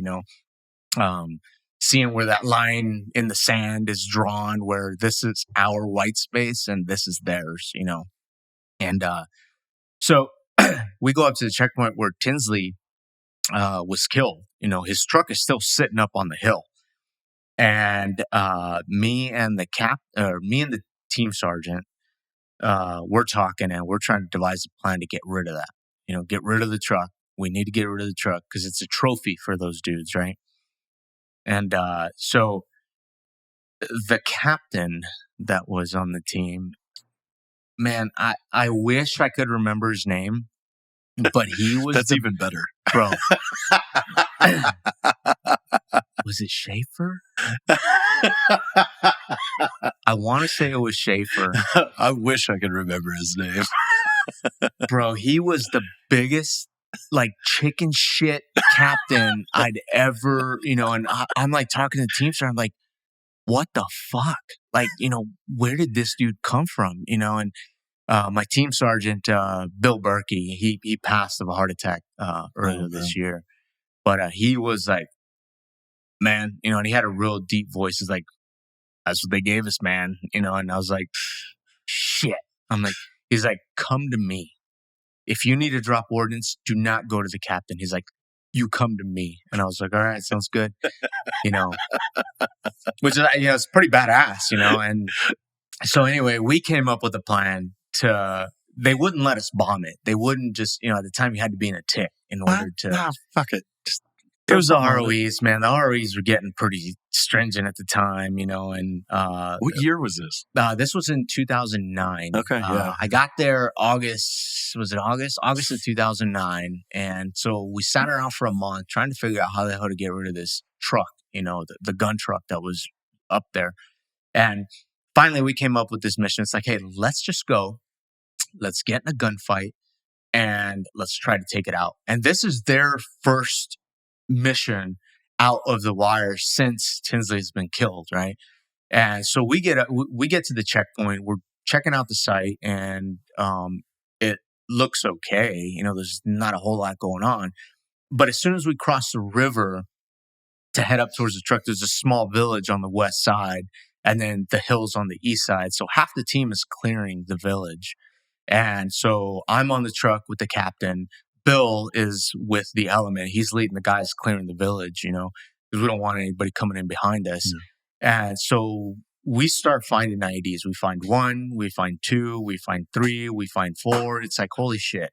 seeing where that line in the sand is drawn, where this is our white space and this is theirs, And so we go up to the checkpoint where Tinsley was killed. His truck is still sitting up on the hill. And me and the team sergeant, we're talking, and we're trying to devise a plan to get rid of that. Get rid of the truck. We need to get rid of the truck because it's a trophy for those dudes, right? And so the captain that was on the team, man, I wish I could remember his name, but he was That's even better. Bro. Was it Schaefer? I want to say it was Schaefer. I wish I could remember his name. Bro, he was the biggest, like, chicken shit captain I'd ever, and I'm like talking to the team, so I'm like, what the fuck? Like, where did this dude come from? And my team sergeant, Bill Berkey, he passed of a heart attack earlier this year. But he was like, man, and he had a real deep voice. He's like, that's what they gave us, man. And I was like, shit. He's like, come to me. If you need to drop ordnance, do not go to the captain. He's like, you come to me. And I was like, all right, sounds good. Which is, it's pretty badass, And so anyway, we came up with a plan they wouldn't let us bomb it. They wouldn't just, at the time you had to be in a tick in order to. Nah, fuck it. It was the ROEs, man. The ROEs were getting pretty stringent at the time, and. What year was this? This was in 2009. Okay, yeah. I got there August of 2009. And so we sat around for a month trying to figure out how the hell to get rid of this truck, the gun truck that was up there. And finally we came up with this mission. It's like, hey, let's just go. Let's get in a gunfight and let's try to take it out. And this is their first mission out of the wire since Tinsley's been killed, right? And so we get to the checkpoint. We're checking out the site, and it looks okay. You know, there's not a whole lot going on. But as soon as we cross the river to head up towards the truck, there's a small village on the west side, and then the hills on the east side. So half the team is clearing the village. And so I'm on the truck with the captain. Bill is with the element. He's leading the guys clearing the village, you know, because we don't want anybody coming in behind us. Yeah. And so we start finding IEDs. We find 1, we find 2, we find 3, we find 4. It's like, holy shit.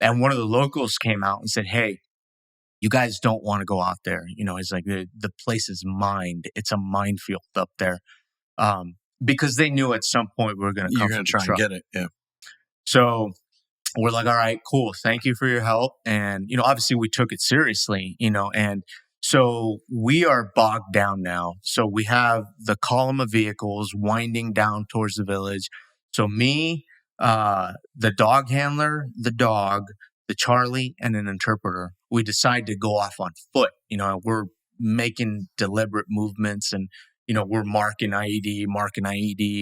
And one of the locals came out and said, hey, you guys don't want to go out there. You know, it's like the place is mined. It's a minefield up there. Because they knew at some point we were going to come. You're going to try and get it. Yeah. So we're like, all right, cool. Thank you for your help. And, you know, obviously we took it seriously, you know, and so we are bogged down now. So we have the column of vehicles winding down towards the village. So me, the dog handler, the dog, the Charlie, and an interpreter, we decide to go off on foot. You know, we're making deliberate movements, and, you know, we're marking IED.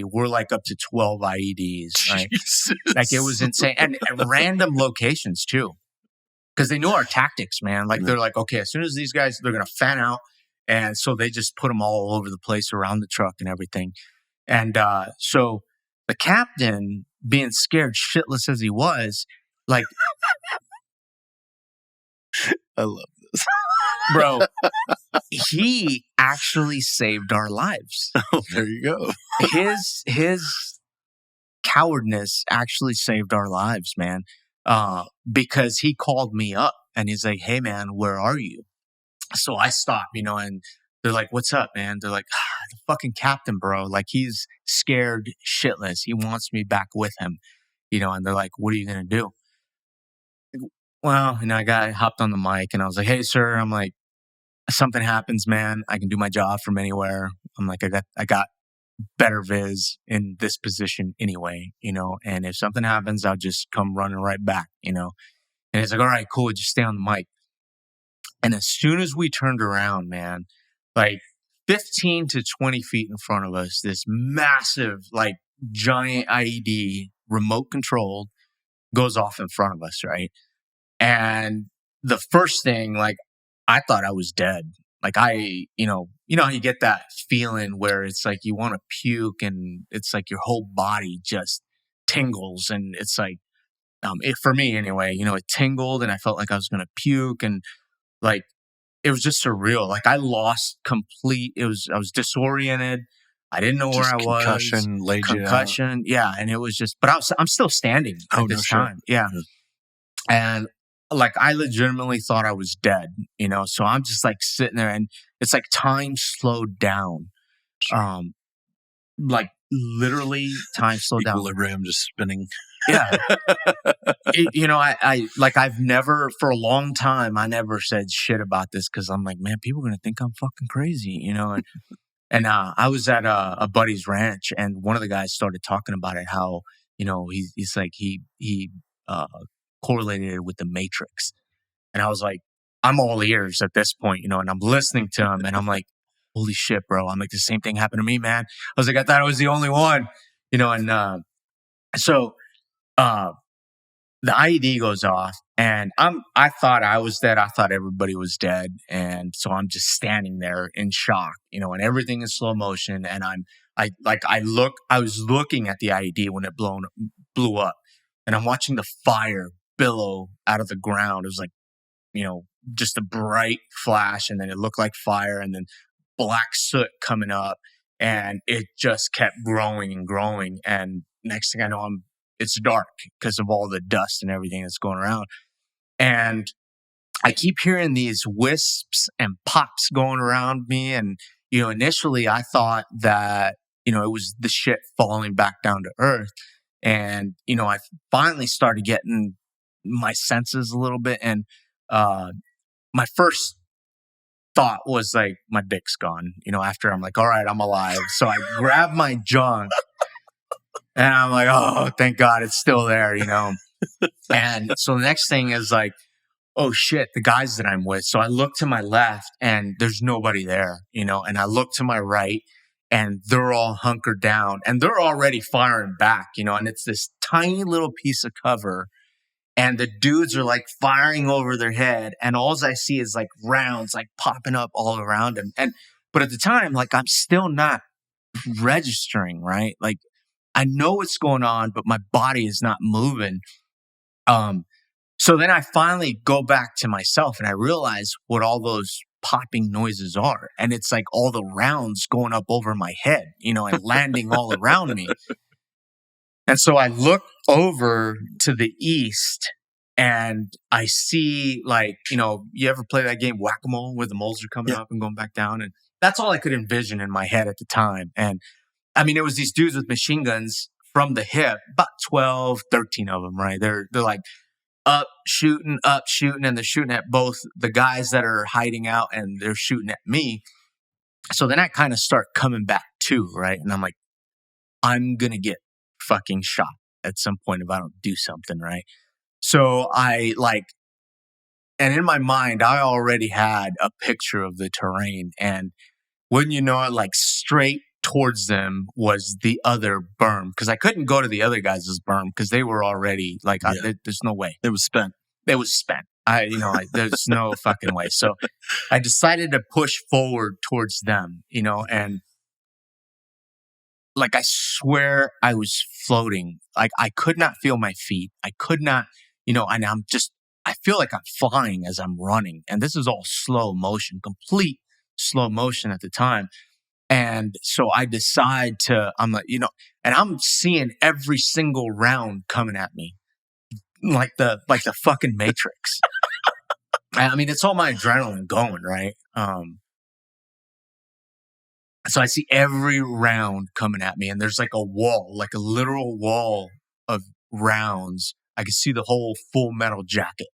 We're like up to 12 IEDs, right? Jesus. Like, it was insane. And random locations too. Because they know our tactics, man. Like, they're like, okay, as soon as these guys, they're going to fan out. And so they just put them all over the place around the truck and everything. And so the captain, being scared shitless as he was, like... I love this. Bro, he actually saved our lives. Oh, there you go. His cowardness actually saved our lives, man. Because he called me up and he's like, hey, man, where are you? So I stopped, you know, and they're like, what's up, man? They're like, the fucking captain, bro. Like, he's scared shitless. He wants me back with him, you know, and they're like, what are you going to do? Well, and I hopped on the mic and I was like, hey, sir, I'm like, something happens, man. I can do my job from anywhere. I'm like, I got better viz in this position anyway, you know, and if something happens, I'll just come running right back, you know. And he's like, all right, cool, just stay on the mic. And as soon as we turned around, man, like 15 to 20 feet in front of us, this massive, like, giant IED, remote controlled, goes off in front of us, right? And the first thing, like, I thought I was dead. Like, you know, you get that feeling where it's like you want to puke and it's like your whole body just tingles. And it's like, for me anyway, you know, it tingled and I felt like I was going to puke, and like, it was just surreal. Like, I lost I was disoriented. I didn't know just where I was. Concussion. Yeah. And it was just, but I'm still standing at this time. Yeah. And like, I legitimately thought I was dead, you know? So I'm just like sitting there, and it's like time slowed down. Like, literally time slowed down. Equilibrium just spinning. Yeah. You know, I've never, for a long time, I never said shit about this because I'm like, man, people are going to think I'm fucking crazy, you know? And I was at a buddy's ranch, and one of the guys started talking about it, how, you know, he's like, he correlated it with the Matrix. And I was like, I'm all ears at this point, you know, and I'm listening to him and I'm like, holy shit, bro. I'm like, the same thing happened to me, man. I was like, I thought I was the only one, you know, and so the IED goes off, and I thought I was dead. I thought everybody was dead. And so I'm just standing there in shock, you know, and everything in slow motion. And I was looking at the IED when it blew up, and I'm watching the fire billow out of the ground. It was like, you know, just a bright flash, and then it looked like fire, and then black soot coming up, and it just kept growing and growing. And next thing I know, it's dark because of all the dust and everything that's going around. And I keep hearing these wisps and pops going around me. And, you know, initially I thought that, you know, it was the shit falling back down to earth. And, you know, I finally started getting my senses a little bit. And my first thought was like, my dick's gone, after I'm like, all right, I'm alive. So I grab my junk and I'm like, oh, thank God it's still there, And so the next thing is like, oh shit, the guys that I'm with. So I look to my left and there's nobody there, and I look to my right and they're all hunkered down and they're already firing back, and it's this tiny little piece of cover and the dudes are like firing over their head. And all I see is like rounds like popping up all around them. But at the time, like I'm still not registering, right? Like I know what's going on, but my body is not moving. So then I finally go back to myself and I realize what all those popping noises are. And it's like all the rounds going up over my head, and landing all around me. And so I look over to the east and I see like, you ever play that game Whack-A-Mole where the moles are coming up and going back down? And that's all I could envision in my head at the time. And I mean, it was these dudes with machine guns from the hip, about 12, 13 of them, right? They're like, up, shooting, and they're shooting at both the guys that are hiding out and they're shooting at me. So then I kind of start coming back too, right? And I'm like, I'm going to get fucking shot at some point if I don't do something, right? So and in my mind, I already had a picture of the terrain. And wouldn't you know it, like straight towards them was the other berm, because I couldn't go to the other guys' berm because they were already like, there's no way. It was spent. There's no fucking way. So I decided to push forward towards them, and like I swear I was floating. Like I could not feel my feet. I could not, and I feel like I'm flying as I'm running. And this is all slow motion, complete slow motion at the time. And so I decide I'm like, and I'm seeing every single round coming at me like the fucking Matrix. I mean, it's all my adrenaline going, right? So I see every round coming at me and there's like a wall, like a literal wall of rounds. I can see the whole Full Metal Jacket.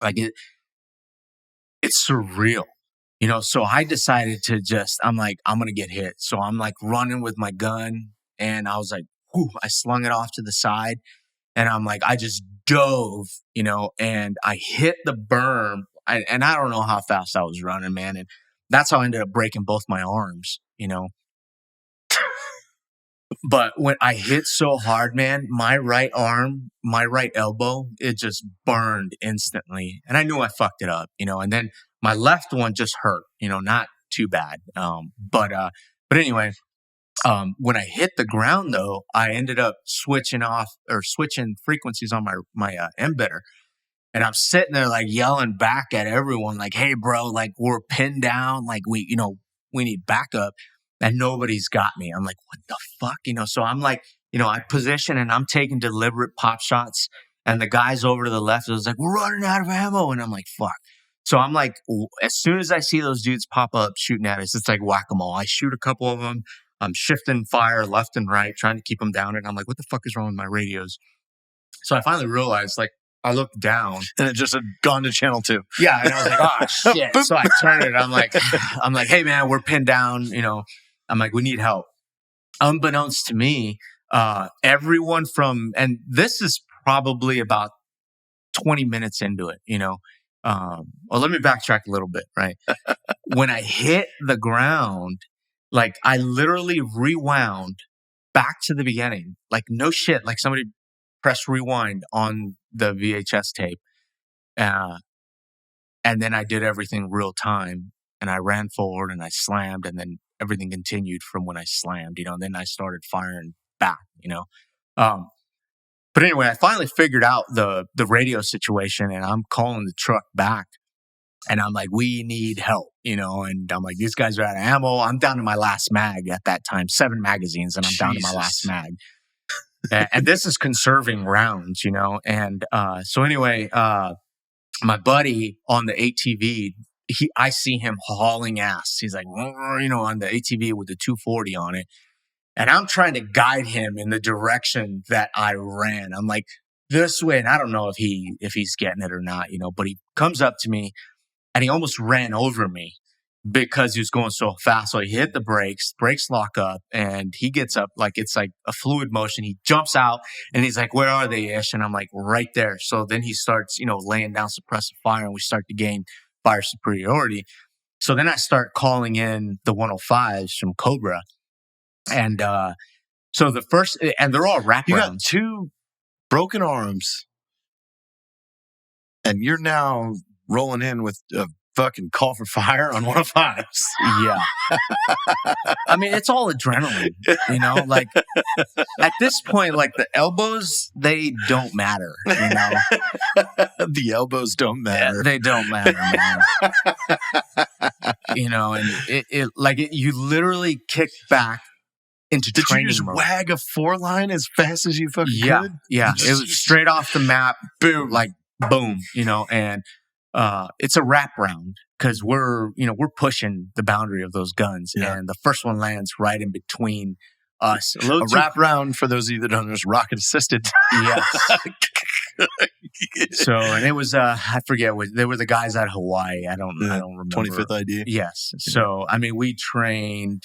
Like it's surreal. So I decided to I'm like, I'm going to get hit. So I'm like running with my gun and I was like, whew, I slung it off to the side and I'm like, I just dove, and I hit the berm and I don't know how fast I was running, man. And that's how I ended up breaking both my arms, But when I hit so hard, man, my right arm, my right elbow, it just burned instantly. And I knew I fucked it up, and then my left one just hurt, not too bad. But anyway, when I hit the ground though, I ended up switching frequencies on my embedder. And I'm sitting there like yelling back at everyone like, hey bro, like we're pinned down. Like we need backup. And nobody's got me. I'm like, what the fuck? So I'm like, I position and I'm taking deliberate pop shots. And the guys over to the left was like, we're running out of ammo. And I'm like, fuck. So I'm like, as soon as I see those dudes pop up shooting at us, it's like whack-a-mole. I shoot a couple of them. I'm shifting fire left and right, trying to keep them down. And I'm like, what the fuck is wrong with my radios? So I finally realized, like, I looked down and it just had gone to channel 2. Yeah. And I was like, oh shit. So I turned it. I'm like, hey man, we're pinned down. I'm like, we need help. Unbeknownst to me, everyone and this is probably about 20 minutes into it, well, let me backtrack a little bit, right? When I hit the ground, like I literally rewound back to the beginning. Like no shit. Like somebody pressed rewind on the VHS tape. And then I did everything real time and I ran forward and I slammed and then everything continued from when I slammed, and then I started firing back, But anyway, I finally figured out the radio situation and I'm calling the truck back and I'm like, we need help, and I'm like, these guys are out of ammo. I'm down to my last mag at that time, 7 magazines and I'm down to my last mag. And this is conserving rounds, and so anyway, my buddy on the ATV, I see him hauling ass. He's like, on the ATV with the 240 on it. And I'm trying to guide him in the direction that I ran. I'm like, this way. And I don't know if he's getting it or not, but he comes up to me and he almost ran over me. because he was going so fast. So he hit the brakes lock up, and he gets up like it's like a fluid motion. He jumps out and he's like, "Where are they, Ish?" And I'm like, "Right there." So then he starts, laying down suppressive fire, and we start to gain fire superiority. So then I start calling in the 105s from Cobra. And so the first, and they're all wraparounds. You got 2 broken arms, and you're now rolling in with a fucking call for fire on 105s. Yeah. I mean, it's all adrenaline, like at this point, like the elbows, they don't matter, The elbows don't matter. Yeah, they don't matter, man. And you literally kick back into Did training you just mode. wag a 4-line as fast as you fucking could? Yeah. It was straight off the map. Boom. Like, boom, and it's a wrap round because we're pushing the boundary of those guns, and the first one lands right in between us. A wrap round, for those of you that don't know, is rocket assisted. Yes. So, and it was I forget they were the guys out of Hawaii. I don't remember. 25th ID. Yes. So I mean, we trained.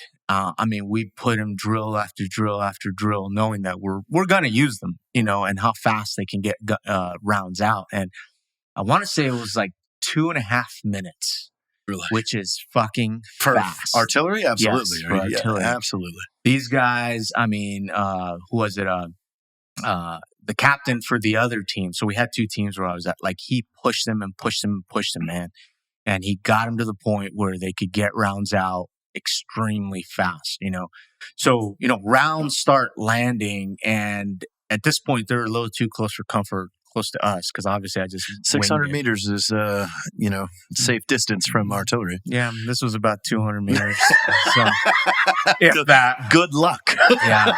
We put them drill after drill after drill, knowing that we're gonna use them, and how fast they can get rounds out. And I want to say it was like 2.5 minutes, really? Which is fucking for fast. Artillery, absolutely. Yes, for artillery. Absolutely. These guys, who was it? The captain for the other team. So we had 2 teams where I was at. Like, he pushed them and pushed them and pushed them, man. And he got them to the point where they could get rounds out extremely fast, So, rounds start landing, and at this point, they're a little too close for comfort, close to us, because obviously I just 600 meters is, safe distance from artillery. Yeah, this was about 200 meters. So, if that. Good luck. Yeah.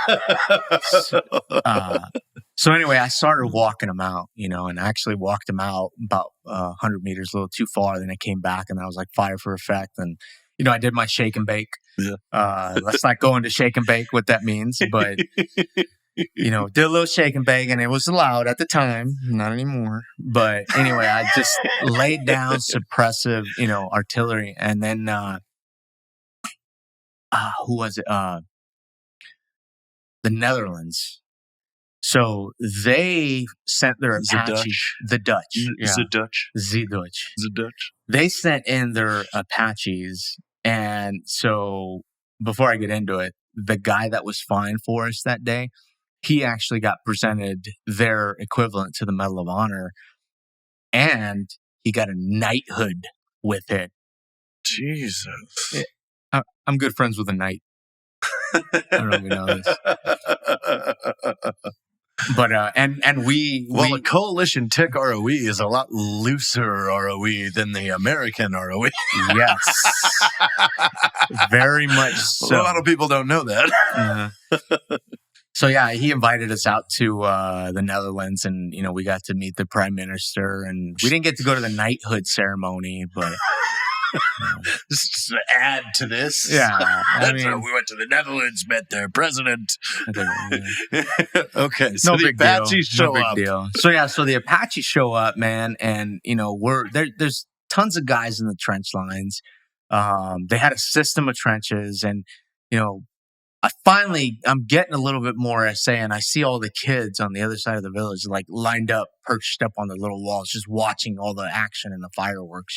So anyway, I started walking them out, and I actually walked them out about 100 meters, a little too far. Then I came back, and I was like, fire for effect. And, I did my shake and bake. Yeah. Let's not go into shake and bake, what that means. But, did a little shake and bake, and it was allowed at the time. Not anymore. But anyway, I just laid down suppressive, artillery. And then, who was it? The Netherlands. So they sent their Apache, the Dutch. They sent in their Apaches. And so before I get into it, the guy that was flying for us that day, he actually got presented their equivalent to the Medal of Honor, and he got a knighthood with it. Jesus. I'm good friends with a knight. I don't know if you know this. But a coalition TIC ROE is a lot looser ROE than the American ROE. Yes, very much so. A lot of people don't know that. Uh-huh. So yeah, he invited us out to the Netherlands, and we got to meet the Prime Minister, and we didn't get to go to the knighthood ceremony, but. Just to add to this. Yeah. We went to the Netherlands, met their president. Okay. So the Apaches show up. So the Apaches show up, man. And, there's tons of guys in the trench lines. They had a system of trenches, and, I'm getting a little bit more essay, and I see all the kids on the other side of the village, like lined up, perched up on the little walls, just watching all the action and the fireworks,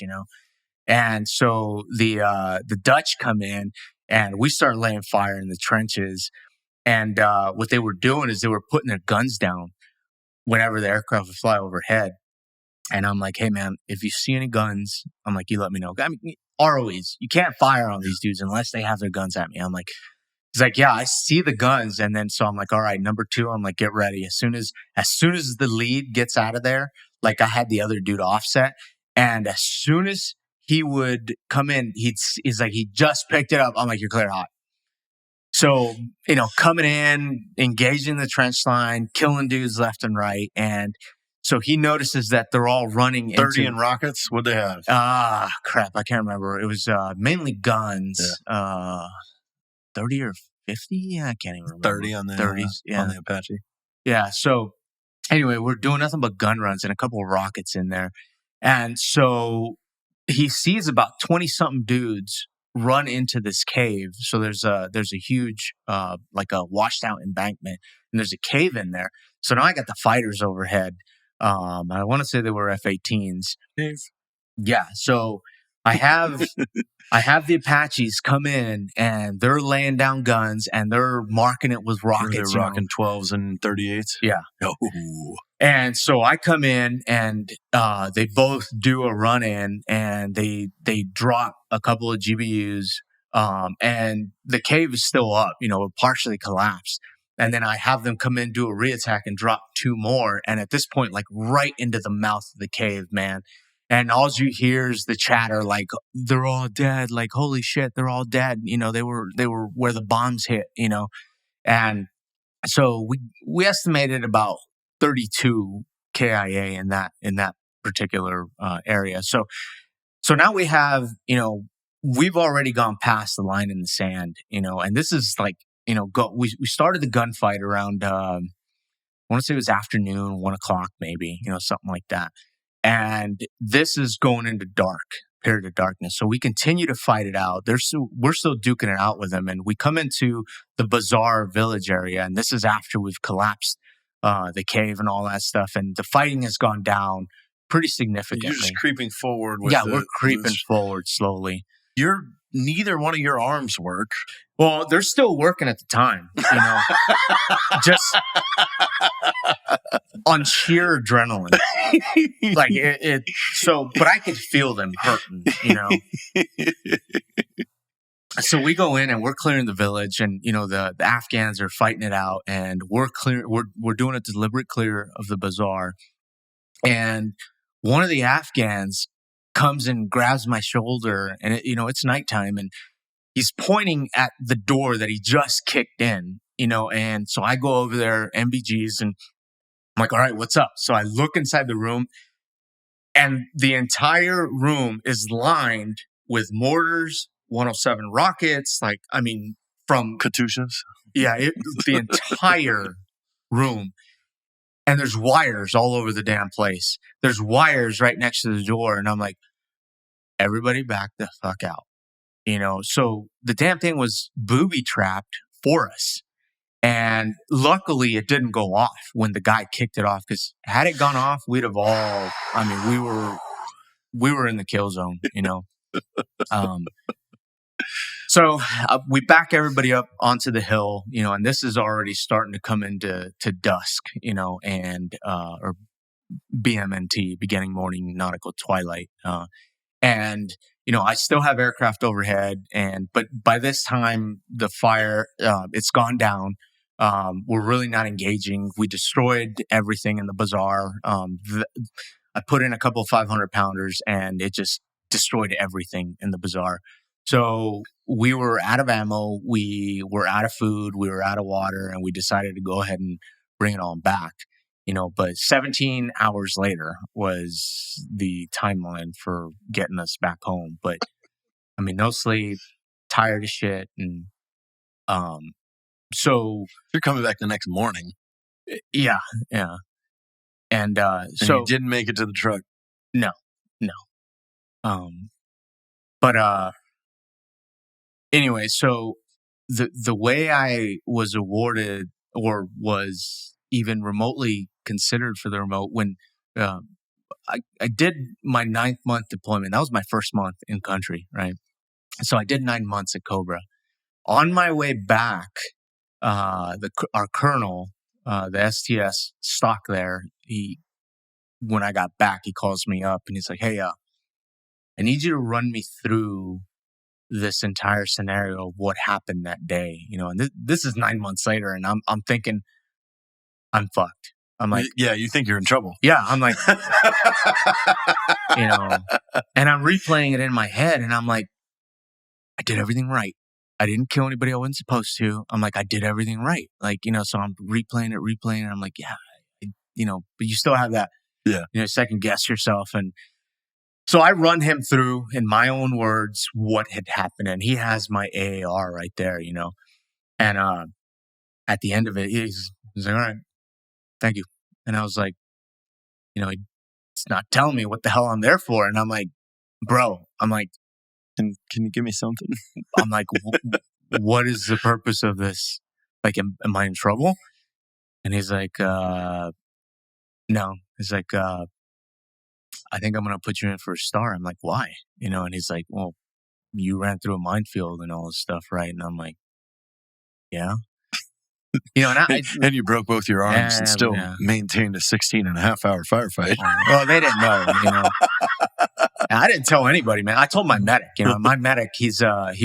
And so the Dutch come in, and we start laying fire in the trenches. And what they were doing is they were putting their guns down whenever the aircraft would fly overhead. And I'm like, hey, man, if you see any guns, I'm like, you let me know. I mean, ROEs, you can't fire on these dudes unless they have their guns at me. I'm like, he's like, yeah, I see the guns. And then so I'm like, all right, number 2, I'm like, get ready. As soon as the lead gets out of there, like I had the other dude offset. And as soon as he would come in, he's like, he just picked it up. I'm like, you're clear hot. So, coming in, engaging the trench line, killing dudes left and right. And so he notices that they're all running 30 in rockets? What'd they have? Crap. I can't remember. It was mainly guns. Yeah. 30 or 50? I can't even remember. 30 on the 30s, on the Apache. Yeah. So anyway, we're doing nothing but gun runs and a couple of rockets in there. And so he sees about 20-something dudes run into this cave. So there's a huge, like a washed out embankment, and there's a cave in there. So now I got the fighters overhead. I want to say they were F-18s. Yeah. So I have the Apaches come in, and they're laying down guns, and they're marking it with rockets. They're rocking 12s and 38s. Yeah. Oh. And so I come in, and they both do a run in, and they drop a couple of GBUs, and the cave is still up, partially collapsed. And then I have them come in, do a reattack, and drop 2 more. And at this point, like right into the mouth of the cave, man. And all you hear is the chatter, like, they're all dead. Like, holy shit, they're all dead. They were where the bombs hit, And so we estimated about 32 KIA in that particular area. So now we have, we've already gone past the line in the sand, and this is like, we started the gunfight around, I want to say it was afternoon, 1:00 maybe, something like that. And this is going into period of darkness. So we continue to fight it out. We're still duking it out with them. And we come into the Bazaar village area. And this is after we've collapsed the cave and all that stuff. And the fighting has gone down pretty significantly. You're just creeping forward. We're creeping forward slowly. Neither one of your arms work. Well, they're still working at the time, just on sheer adrenaline. Like but I could feel them hurting, So we go in and we're clearing the village, and the Afghans are fighting it out, and we're doing a deliberate clear of the bazaar. And one of the Afghans comes and grabs my shoulder, and it's nighttime, and he's pointing at the door that he just kicked in, and so I go over there, MBGs, and I'm like, all right, what's up? So I look inside the room, and the entire room is lined with mortars, 107 rockets, from Katyushas. Yeah, the entire room. And there's wires all over the damn place. There's wires right next to the door. And I'm like, everybody back the fuck out. So the damn thing was booby trapped for us. And luckily it didn't go off when the guy kicked it off, because had it gone off, we'd have all, we were in the kill zone, So we back everybody up onto the hill, and this is already starting to come into dusk, and or BMNT, beginning morning nautical twilight. And I still have aircraft overhead, but by this time the fire it's gone down. We're really not engaging. We destroyed everything in the bazaar. I put in a couple of 500-pounders, and it just destroyed everything in the bazaar. So we were out of ammo, we were out of food, we were out of water, and we decided to go ahead and bring it all back. But 17 hours later was the timeline for getting us back home. But no sleep, tired as shit, and so you're coming back the next morning. Yeah. And so you didn't make it to the truck. No. But anyway, so the way I was awarded, or was even remotely considered for the remote, when I did my 9th month deployment. That was my first month in country, right? So I did 9 months at Cobra. On my way back, our colonel, the STS stock there, when I got back, he calls me up and he's like, "Hey, I need you to run me through this entire scenario of what happened that day." And this is 9 months later, and I'm thinking, I'm fucked. I'm like, yeah, you think you're in trouble. Yeah, I'm like, and I'm replaying it in my head, and I'm like, I did everything right. I didn't kill anybody I wasn't supposed to. I'm like, I did everything right. So I'm replaying it. I'm like, yeah, but you still have that, second guess yourself. And so I run him through, in my own words, what had happened. And he has my AAR right there, and at the end of it, he's like, all right, thank you. And I was like, he's not telling me what the hell I'm there for. And I'm like, bro, Can you give me something? I'm like, what is the purpose of this? Like, am I in trouble? And he's like, no. He's like, I think I'm going to put you in for a star. I'm like, why? And he's like, well, you ran through a minefield and all this stuff, right? And I'm like, yeah. And you broke both your arms and still maintained a 16.5-hour firefight. Well, they didn't know, I didn't tell anybody, man. I told my medic, my medic, he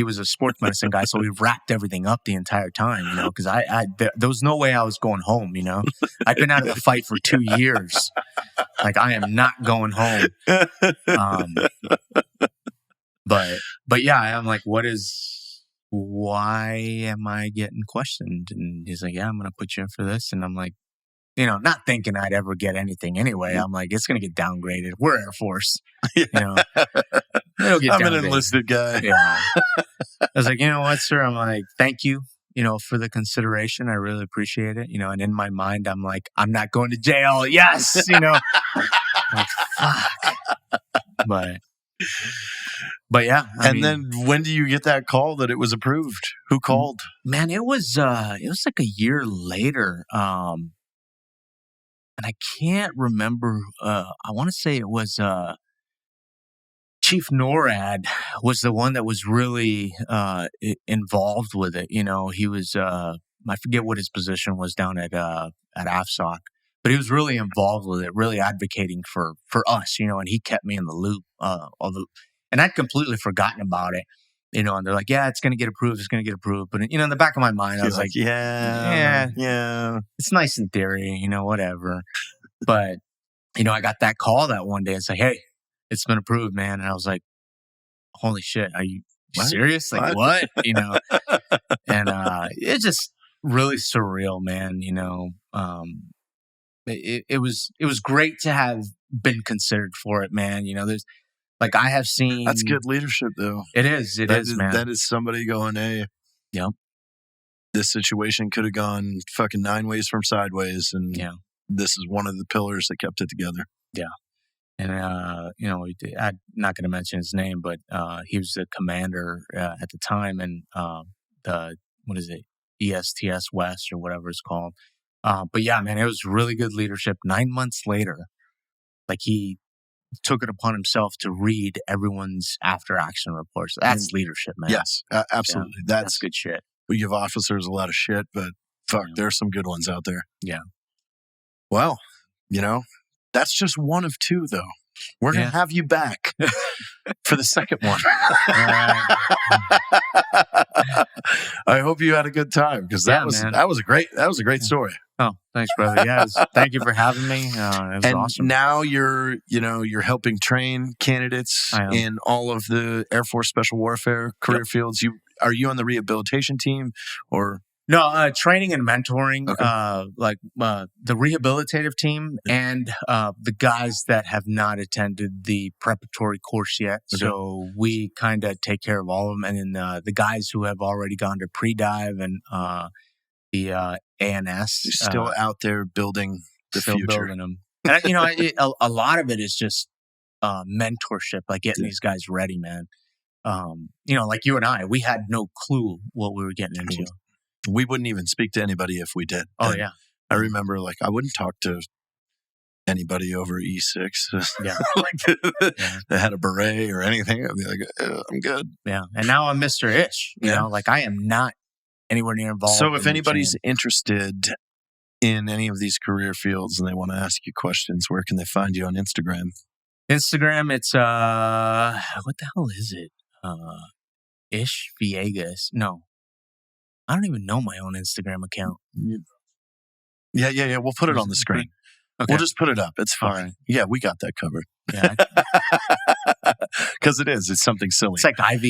was a sports medicine guy, so he wrapped everything up the entire time, because there was no way I was going home, I'd been out of the fight for 2 years. Like, I am not going home. But yeah, I'm like, why am I getting questioned? And he's like, yeah, I'm going to put you in for this. And I'm like, not thinking I'd ever get anything anyway. I'm like, it's going to get downgraded. We're Air Force. It'll get I'm downgraded. an enlisted guy. Yeah. I was like, you know what, sir? I'm like, thank you, for the consideration. I really appreciate it. And in my mind, I'm like, I'm not going to jail. Yes. Like, fuck. But yeah. I mean, then when do you get that call that it was approved? Who called? Man, it was like a year later. And I can't remember. I want to say it was Chief NORAD was the one that was really involved with it. He was I forget what his position was down at AFSOC, but he was really involved with it, really advocating for us. And he kept me in the loop. And I'd completely forgotten about it. And they're like, yeah, it's going to get approved. It's going to get approved. But, in the back of my mind, I was like, yeah. It's nice in theory, whatever. But, I got that call that one day. It's like, hey, it's been approved, man. And I was like, holy shit, are you serious? Like, what? And it's just really surreal, man. It was great to have been considered for it, man. There's, like, I have seen... That's good leadership, though. It is, man. That is somebody going, hey, this situation could have gone fucking 9 ways from sideways, and this is one of the pillars that kept it together. Yeah. And, I'm not going to mention his name, but he was the commander at the time in ESTS West or whatever it's called. But yeah, man, it was really good leadership. 9 months later, like, he took it upon himself to read everyone's after action reports. That's leadership, man. Yes, absolutely. Yeah, that's good shit. We give officers a lot of shit, but fuck, there's some good ones out there. Yeah. Well, that's just one of 2, though. We're going to have you back for the second one. I hope you had a good time, because that was a great story. Oh, thanks, brother. Yeah, thank you for having me. It was awesome. Now you're helping train candidates in all of the Air Force Special Warfare career fields. Are you on the rehabilitation team or? No, training and mentoring, the rehabilitative team and the guys that have not attended the preparatory course yet. Okay. So we kind of take care of all of them. And then the guys who have already gone to pre-dive and the ANS. You're still out there building the future. Building them. And, a lot of it is just mentorship, like getting these guys ready, man. Like you and I, we had no clue what we were getting into. We wouldn't even speak to anybody if we did. Oh, yeah. I remember, I wouldn't talk to anybody over E6. Yeah. They had a beret or anything. I'd be like, I'm good. Yeah. And now I'm Mr. Ish. You know, I am not anywhere near involved. So if anybody's interested in any of these career fields and they want to ask you questions, where can they find you on Instagram? Instagram, it's, what the hell is it? Ish Villegas. No. I don't even know my own Instagram account. Yeah. We'll put it on the screen. Okay. We'll just put it up. It's fine. Right. Yeah, we got that covered. Yeah. Because it's something silly. It's like IV